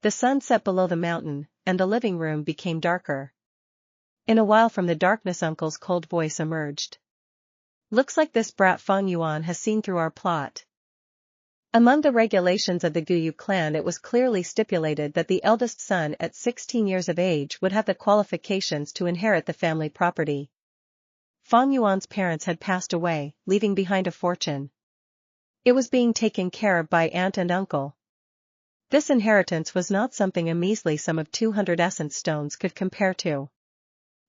The sun set below the mountain, and the living room became darker. In a while from the darkness uncle's cold voice emerged. Looks like this brat Fang Yuan has seen through our plot. Among the regulations of the Guyu clan it was clearly stipulated that the eldest son at 16 years of age would have the qualifications to inherit the family property. Fang Yuan's parents had passed away, leaving behind a fortune. It was being taken care of by aunt and uncle. This inheritance was not something a measly sum of 200 essence stones could compare to.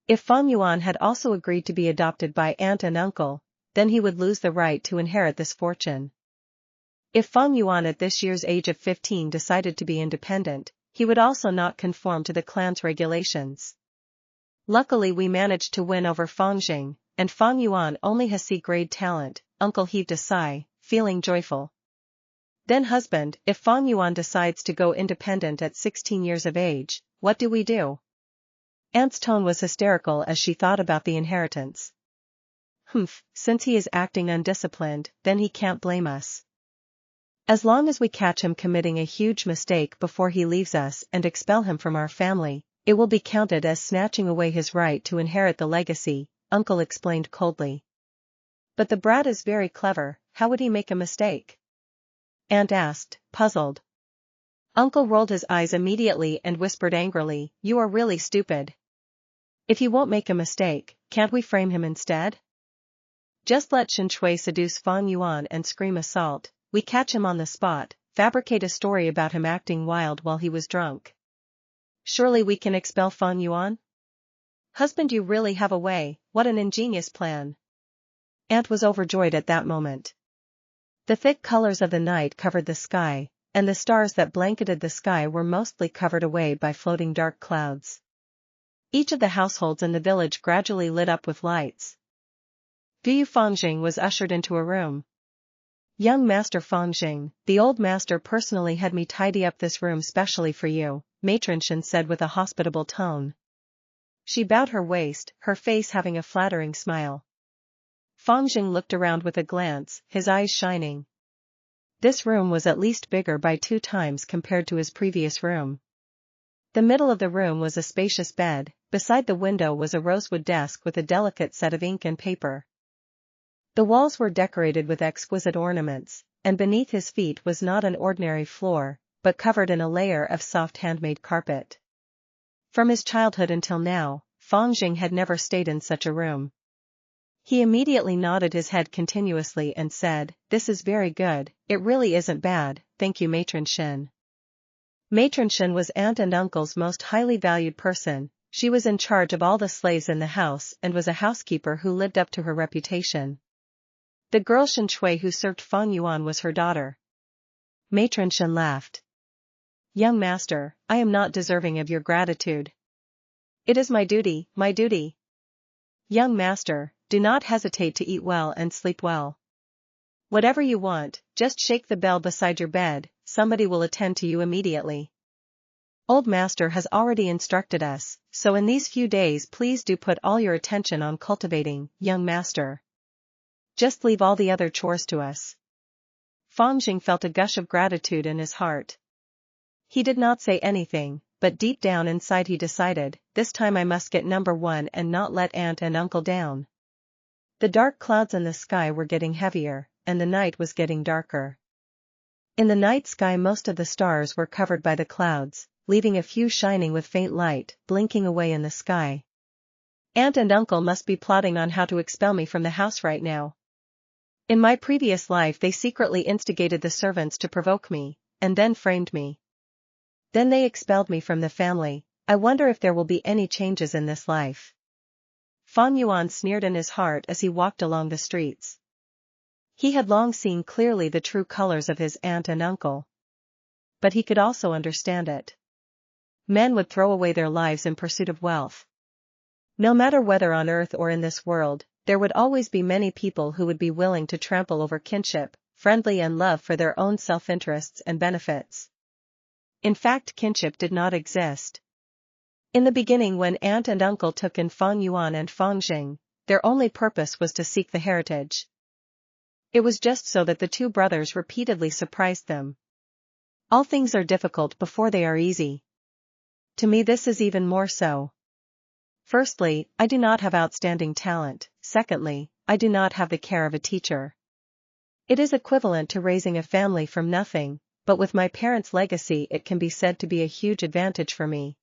If Fang Yuan had also agreed to be adopted by aunt and uncle, then he would lose the right to inherit this fortune. If Fang Yuan at this year's age of 15 decided to be independent, he would also not conform to the clan's regulations. Luckily we managed to win over Fang Jing, and Fang Yuan only has C-grade talent, uncle heaved a sigh, feeling joyful. Then husband, if Fang Yuan decides to go independent at 16 years of age, what do we do? Aunt's tone was hysterical as she thought about the inheritance. Since he is acting undisciplined, then he can't blame us. As long as we catch him committing a huge mistake before he leaves us and expel him from our family, it will be counted as snatching away his right to inherit the legacy, Uncle explained coldly. But the brat is very clever, how would he make a mistake? Aunt asked, puzzled. Uncle rolled his eyes immediately and whispered angrily, you are really stupid. If he won't make a mistake, can't we frame him instead? Just let Shen Shui seduce Fang Yuan and scream assault, we catch him on the spot, fabricate a story about him acting wild while he was drunk. Surely we can expel Fang Yuan? Husband, you really have a way, what an ingenious plan. Aunt was overjoyed at that moment. The thick colors of the night covered the sky, and the stars that blanketed the sky were mostly covered away by floating dark clouds. Each of the households in the village gradually lit up with lights. Fu Fangjing was ushered into a room. Young Master Fangjing, the old master personally had me tidy up this room specially for you, Matron Shen said with a hospitable tone. She bowed her waist, her face having a flattering smile. Fangjing looked around with a glance, his eyes shining. This room was at least bigger by 2 times compared to his previous room. The middle of the room was a spacious bed, beside the window was a rosewood desk with a delicate set of ink and paper. The walls were decorated with exquisite ornaments, and beneath his feet was not an ordinary floor, but covered in a layer of soft handmade carpet. From his childhood until now, Fangjing had never stayed in such a room. He immediately nodded his head continuously and said, this is very good, it really isn't bad, thank you Matron Shen. Matron Shen was aunt and uncle's most highly valued person, she was in charge of all the slaves in the house and was a housekeeper who lived up to her reputation. The girl Shen Shui who served Fang Yuan was her daughter. Matron Shen laughed. Young master, I am not deserving of your gratitude. It is my duty, my duty. Young master, do not hesitate to eat well and sleep well. Whatever you want, just shake the bell beside your bed, somebody will attend to you immediately. Old master has already instructed us, so in these few days please do put all your attention on cultivating, young master. Just leave all the other chores to us. Fangjing felt a gush of gratitude in his heart. He did not say anything, but deep down inside he decided, this time I must get number 1 and not let aunt and uncle down. The dark clouds in the sky were getting heavier, and the night was getting darker. In the night sky most of the stars were covered by the clouds, leaving a few shining with faint light, blinking away in the sky. Aunt and uncle must be plotting on how to expel me from the house right now. In my previous life they secretly instigated the servants to provoke me, and then framed me. Then they expelled me from the family, I wonder if there will be any changes in this life. Fang Yuan sneered in his heart as he walked along the streets. He had long seen clearly the true colors of his aunt and uncle. But he could also understand it. Men would throw away their lives in pursuit of wealth. No matter whether on earth or in this world, there would always be many people who would be willing to trample over kinship, friendly and love for their own self-interests and benefits. In fact, kinship did not exist. In the beginning when aunt and uncle took in Fang Yuan and Fangjing, their only purpose was to seek the heritage. It was just so that the 2 brothers repeatedly surprised them. All things are difficult before they are easy. To me this is even more so. Firstly, I do not have outstanding talent, secondly, I do not have the care of a teacher. It is equivalent to raising a family from nothing, but with my parents' legacy it can be said to be a huge advantage for me.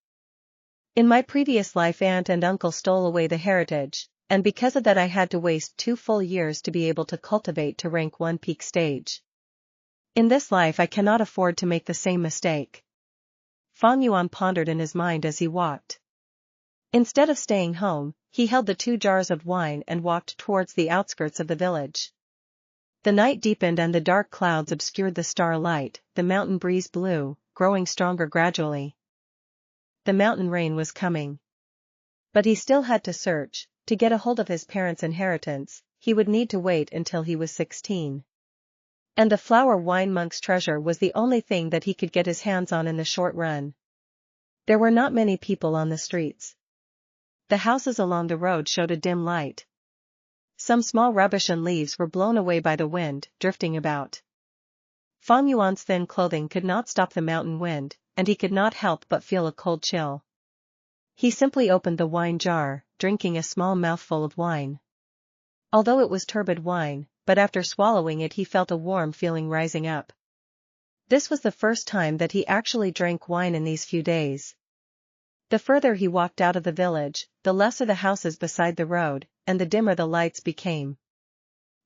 In my previous life aunt and uncle stole away the heritage, and because of that I had to waste 2 full years to be able to cultivate to rank 1 peak stage. In this life I cannot afford to make the same mistake. Fang Yuan pondered in his mind as he walked. Instead of staying home, he held the 2 jars of wine and walked towards the outskirts of the village. The night deepened and the dark clouds obscured the starlight, the mountain breeze blew, growing stronger gradually. The mountain rain was coming. But he still had to search, to get a hold of his parents' inheritance, he would need to wait until he was 16. And the flower wine monk's treasure was the only thing that he could get his hands on in the short run. There were not many people on the streets. The houses along the road showed a dim light. Some small rubbish and leaves were blown away by the wind, drifting about. Fang Yuan's thin clothing could not stop the mountain wind, and he could not help but feel a cold chill. He simply opened the wine jar, drinking a small mouthful of wine. Although it was turbid wine, but after swallowing it he felt a warm feeling rising up. This was the first time that he actually drank wine in these few days. The further he walked out of the village, the lesser the houses beside the road, and the dimmer the lights became.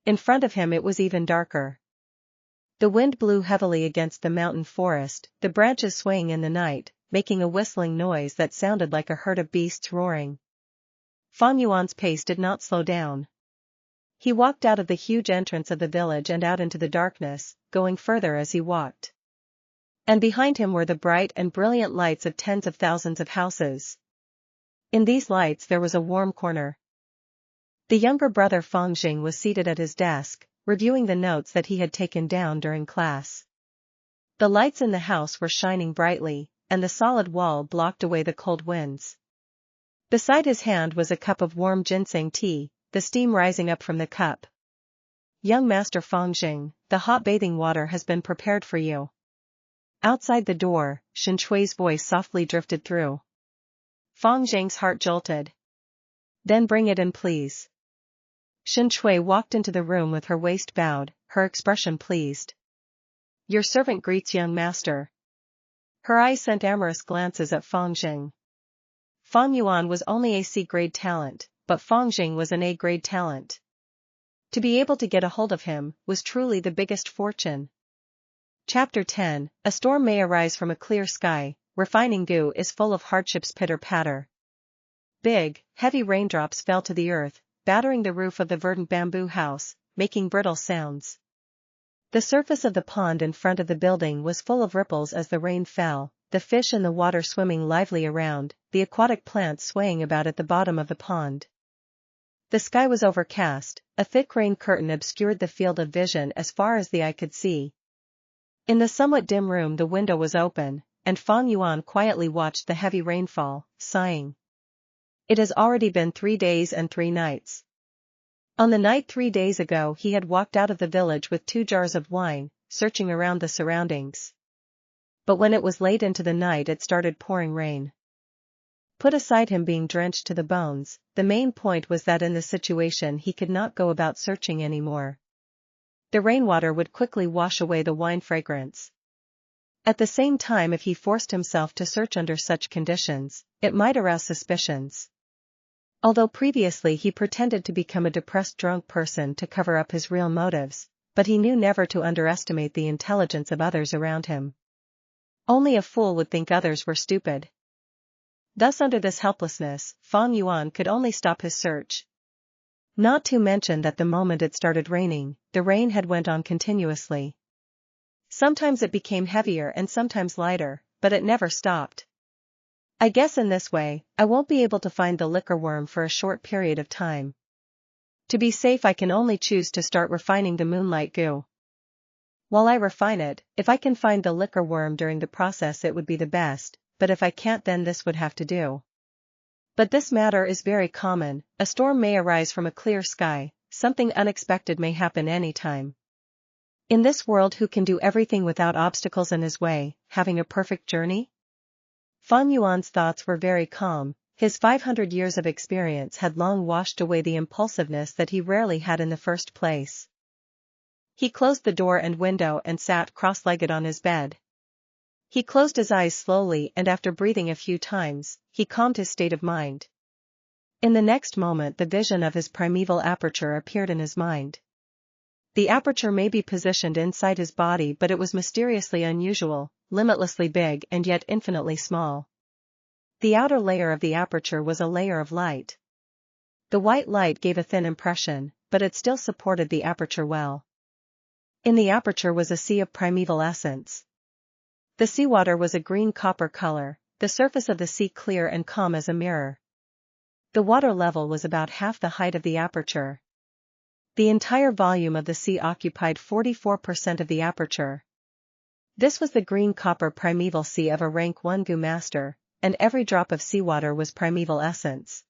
In front of him it was even darker. The wind blew heavily against the mountain forest, the branches swaying in the night, making a whistling noise that sounded like a herd of beasts roaring. Fang Yuan's pace did not slow down. He walked out of the huge entrance of the village and out into the darkness, going further as he walked. And behind him were the bright and brilliant lights of tens of thousands of houses. In these lights there was a warm corner. The younger brother Fang Jing was seated at his desk, reviewing the notes that he had taken down during class. The lights in the house were shining brightly, and the solid wall blocked away the cold winds. Beside his hand was a cup of warm ginseng tea, the steam rising up from the cup. "Young Master Fang Jing, the hot bathing water has been prepared for you." Outside the door, Shen Chui's voice softly drifted through. Fang Jing's heart jolted. "Then bring it in, please." Shen Chui walked into the room with her waist bowed, her expression pleased. "Your servant greets young master." Her eyes sent amorous glances at Fang Jing. Fang Yuan was only a C-grade talent, but Fang Jing was an A-grade talent. To be able to get a hold of him was truly the biggest fortune. Chapter 10, A storm may arise from a clear sky, refining goo is full of hardships. Pitter-patter. Big, heavy raindrops fell to the earth, battering the roof of the verdant bamboo house, making brittle sounds. The surface of the pond in front of the building was full of ripples as the rain fell, the fish in the water swimming lively around, the aquatic plants swaying about at the bottom of the pond. The sky was overcast, a thick rain curtain obscured the field of vision as far as the eye could see. In the somewhat dim room the window was open, and Fang Yuan quietly watched the heavy rainfall, sighing. It has already been 3 days and 3 nights. On the night 3 days ago he had walked out of the village with 2 jars of wine, searching around the surroundings. But when it was late into the night it started pouring rain. Put aside him being drenched to the bones, the main point was that in this situation he could not go about searching anymore. The rainwater would quickly wash away the wine fragrance. At the same time, if he forced himself to search under such conditions, it might arouse suspicions. Although previously he pretended to become a depressed drunk person to cover up his real motives, but he knew never to underestimate the intelligence of others around him. Only a fool would think others were stupid. Thus under this helplessness, Fang Yuan could only stop his search. Not to mention that the moment it started raining, the rain had went on continuously. Sometimes it became heavier and sometimes lighter, but it never stopped. "I guess in this way, I won't be able to find the liquor worm for a short period of time. To be safe I can only choose to start refining the moonlight goo. While I refine it, if I can find the liquor worm during the process it would be the best, but if I can't then this would have to do. But this matter is very common, a storm may arise from a clear sky, something unexpected may happen any time. In this world who can do everything without obstacles in his way, having a perfect journey?" Fang Yuan's thoughts were very calm, his 500 years of experience had long washed away the impulsiveness that he rarely had in the first place. He closed the door and window and sat cross-legged on his bed. He closed his eyes slowly and after breathing a few times, he calmed his state of mind. In the next moment the vision of his primeval aperture appeared in his mind. The aperture may be positioned inside his body but it was mysteriously unusual, limitlessly big and yet infinitely small. The outer layer of the aperture was a layer of light. The white light gave a thin impression, but it still supported the aperture well. In the aperture was a sea of primeval essence. The seawater was a green copper color, the surface of the sea clear and calm as a mirror. The water level was about half the height of the aperture. The entire volume of the sea occupied 44% of the aperture. This was the green copper primeval sea of a rank 1 goo master, and every drop of seawater was primeval essence.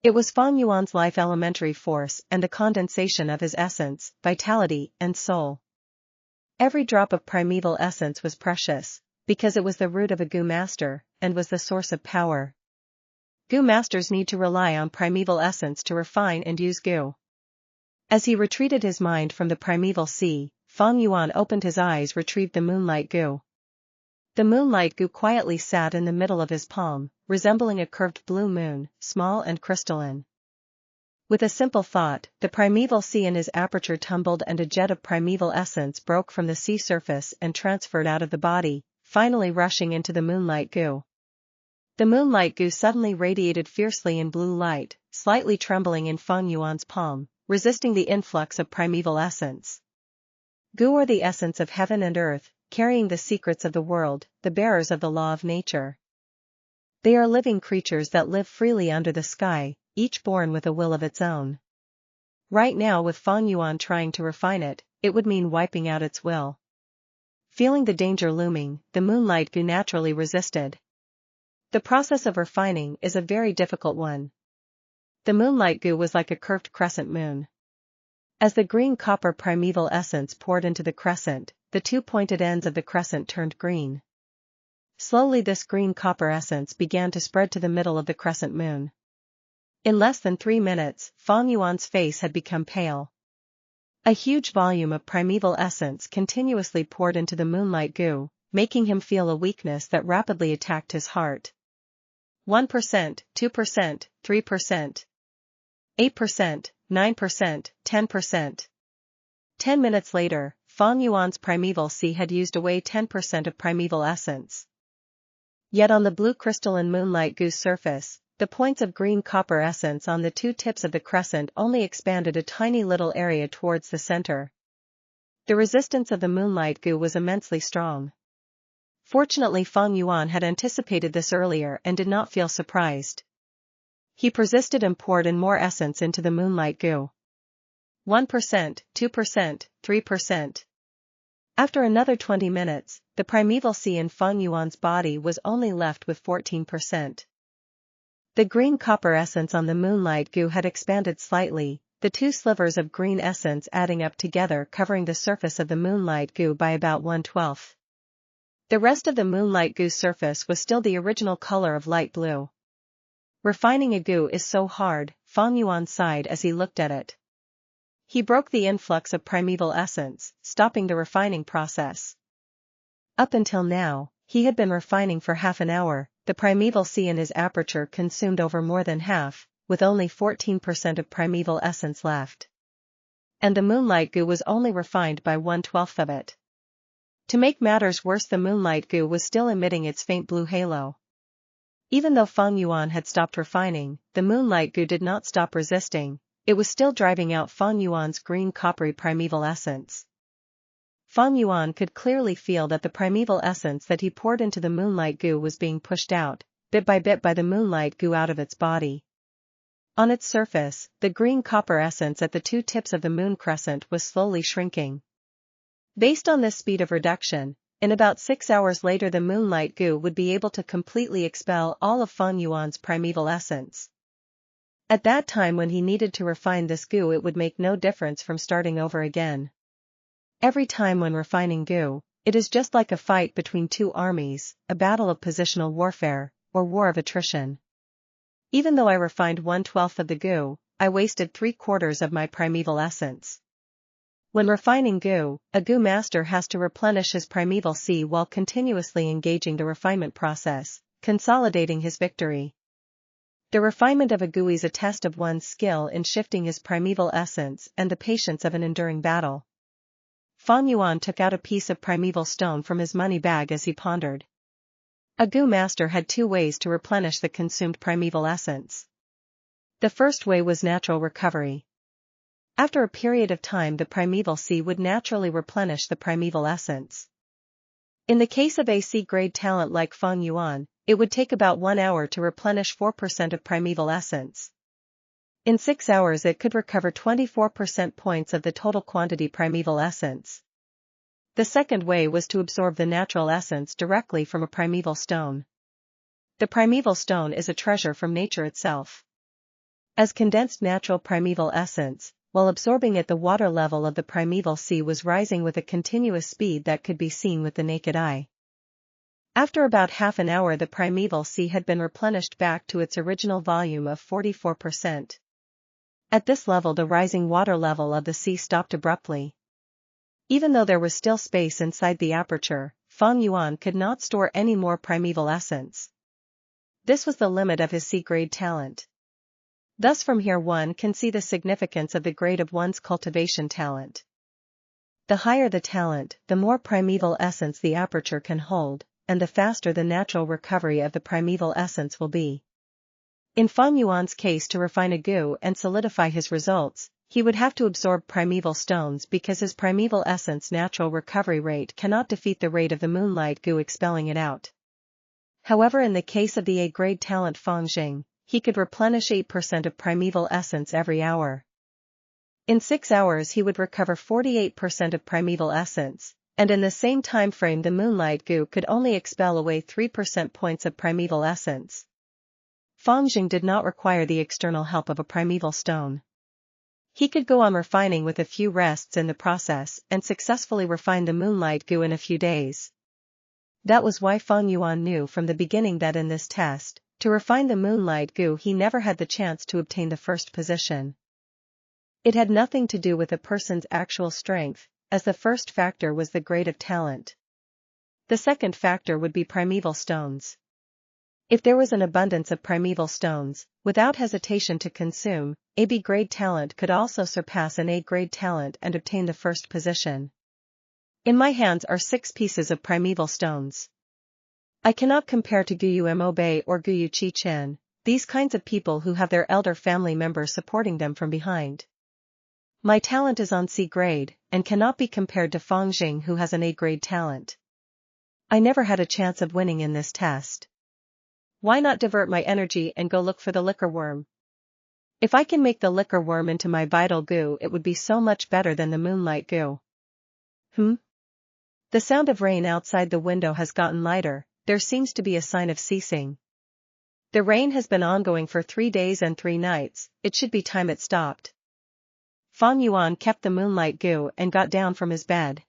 It was Fang Yuan's life elementary force and the condensation of his essence, vitality, and soul. Every drop of primeval essence was precious, because it was the root of a Gu master, and was the source of power. Gu masters need to rely on primeval essence to refine and use Gu. As he retreated his mind from the primeval sea, Fang Yuan opened his eyes, retrieved the moonlight Gu. The moonlight Gu quietly sat in the middle of his palm, resembling a curved blue moon, small and crystalline. With a simple thought, the primeval sea in his aperture tumbled and a jet of primeval essence broke from the sea surface and transferred out of the body, finally rushing into the moonlight Gu. The moonlight Gu suddenly radiated fiercely in blue light, slightly trembling in Fang Yuan's palm, resisting the influx of primeval essence. Gu are the essence of heaven and earth, carrying the secrets of the world, the bearers of the law of nature. They are living creatures that live freely under the sky, each born with a will of its own. Right now, with Fang Yuan trying to refine it, it would mean wiping out its will. Feeling the danger looming, the moonlight Gu naturally resisted. The process of refining is a very difficult one. The moonlight Gu was like a curved crescent moon. As the green copper primeval essence poured into the crescent, the two pointed ends of the crescent turned green. Slowly this green copper essence began to spread to the middle of the crescent moon. In less than 3 minutes, Fang Yuan's face had become pale. A huge volume of primeval essence continuously poured into the moonlight Gu, making him feel a weakness that rapidly attacked his heart. 1%, 2%, 3%, 8%, 9%, 10%. 10 minutes later, Fang Yuan's primeval sea had used away 10% of primeval essence. Yet on the blue crystalline moonlight Gu's surface, the points of green copper essence on the two tips of the crescent only expanded a tiny little area towards the center. The resistance of the moonlight Gu was immensely strong. Fortunately, Fang Yuan had anticipated this earlier and did not feel surprised. He persisted and poured in more essence into the moonlight Gu. 1%, 2%, 3%. After another 20 minutes, the primeval sea in Fang Yuan's body was only left with 14%. The green copper essence on the moonlight Gu had expanded slightly, the two slivers of green essence adding up together covering the surface of the moonlight Gu by about 1/12. The rest of the moonlight Gu's surface was still the original color of light blue. Refining a Gu is so hard, Fang Yuan sighed as he looked at it. He broke the influx of primeval essence, stopping the refining process. Up until now, he had been refining for half an hour. The primeval sea in his aperture consumed over more than half, with only 14% of primeval essence left. And the moonlight Gu was only refined by 1/12 of it. To make matters worse, the moonlight Gu was still emitting its faint blue halo. Even though Fang Yuan had stopped refining, the moonlight Gu did not stop resisting. It was still driving out Fang Yuan's green coppery primeval essence. Fang Yuan could clearly feel that the primeval essence that he poured into the moonlight Gu was being pushed out, bit by the moonlight Gu out of its body. On its surface, the green copper essence at the two tips of the moon crescent was slowly shrinking. Based on this speed of reduction, in about 6 hours later the moonlight Gu would be able to completely expel all of Fang Yuan's primeval essence. At that time, when he needed to refine this Gu, it would make no difference from starting over again. Every time when refining Gu, it is just like a fight between two armies, a battle of positional warfare, or war of attrition. Even though I refined 1/12 of the Gu, I wasted 3/4 of my primeval essence. When refining Gu, a Gu master has to replenish his primeval sea while continuously engaging the refinement process, consolidating his victory. The refinement of a Gu is a test of one's skill in shifting his primeval essence and the patience of an enduring battle. Fang Yuan took out a piece of primeval stone from his money bag as he pondered. A Gu master had 2 ways to replenish the consumed primeval essence. The first way was natural recovery. After a period of time, the primeval sea would naturally replenish the primeval essence. In the case of a C-grade talent like Fang Yuan, it would take about 1 hour to replenish 4% of primeval essence. In 6 hours it could recover 24% points of the total quantity primeval essence. The second way was to absorb the natural essence directly from a primeval stone. The primeval stone is a treasure from nature itself. As condensed natural primeval essence, while absorbing it the water level of the primeval sea was rising with a continuous speed that could be seen with the naked eye. After about half an hour the primeval sea had been replenished back to its original volume of 44%. At this level the rising water level of the sea stopped abruptly. Even though there was still space inside the aperture, Fang Yuan could not store any more primeval essence. This was the limit of his sea-grade talent. Thus from here one can see the significance of the grade of one's cultivation talent. The higher the talent, the more primeval essence the aperture can hold, and the faster the natural recovery of the primeval essence will be. In Fang Yuan's case, to refine a goo and solidify his results, he would have to absorb primeval stones because his primeval essence natural recovery rate cannot defeat the rate of the moonlight goo expelling it out. However, in the case of the A-grade talent Fang Jing, he could replenish 8% of primeval essence every hour. In 6 hours he would recover 48% of primeval essence, and in the same time frame the moonlight goo could only expel away 3% points of primeval essence. Fang Jing did not require the external help of a primeval stone. He could go on refining with a few rests in the process and successfully refine the moonlight goo in a few days. That was why Fang Yuan knew from the beginning that in this test, to refine the moonlight goo he never had the chance to obtain the first position. It had nothing to do with a person's actual strength, as the first factor was the grade of talent. The second factor would be primeval stones. If there was an abundance of primeval stones, without hesitation to consume, a B-grade talent could also surpass an A-grade talent and obtain the first position. In my hands are 6 pieces of primeval stones. I cannot compare to Guyu Mobe or Guyu Chi Chen, these kinds of people who have their elder family member supporting them from behind. My talent is on C-grade, and cannot be compared to Fang Jing who has an A-grade talent. I never had a chance of winning in this test. Why not divert my energy and go look for the liquor worm? If I can make the liquor worm into my vital goo, it would be so much better than the moonlight goo. The sound of rain outside the window has gotten lighter. There seems to be a sign of ceasing. The rain has been ongoing for 3 days and 3 nights, it should be time it stopped. Fang Yuan kept the moonlight goo and got down from his bed.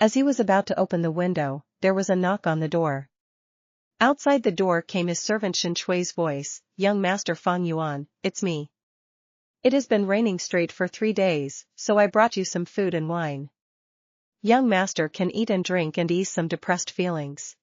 As he was about to open the window, there was a knock on the door. Outside the door came his servant Shen Chui's voice, "Young Master Fang Yuan, it's me. It has been raining straight for 3 days, so I brought you some food and wine. Young Master can eat and drink and ease some depressed feelings."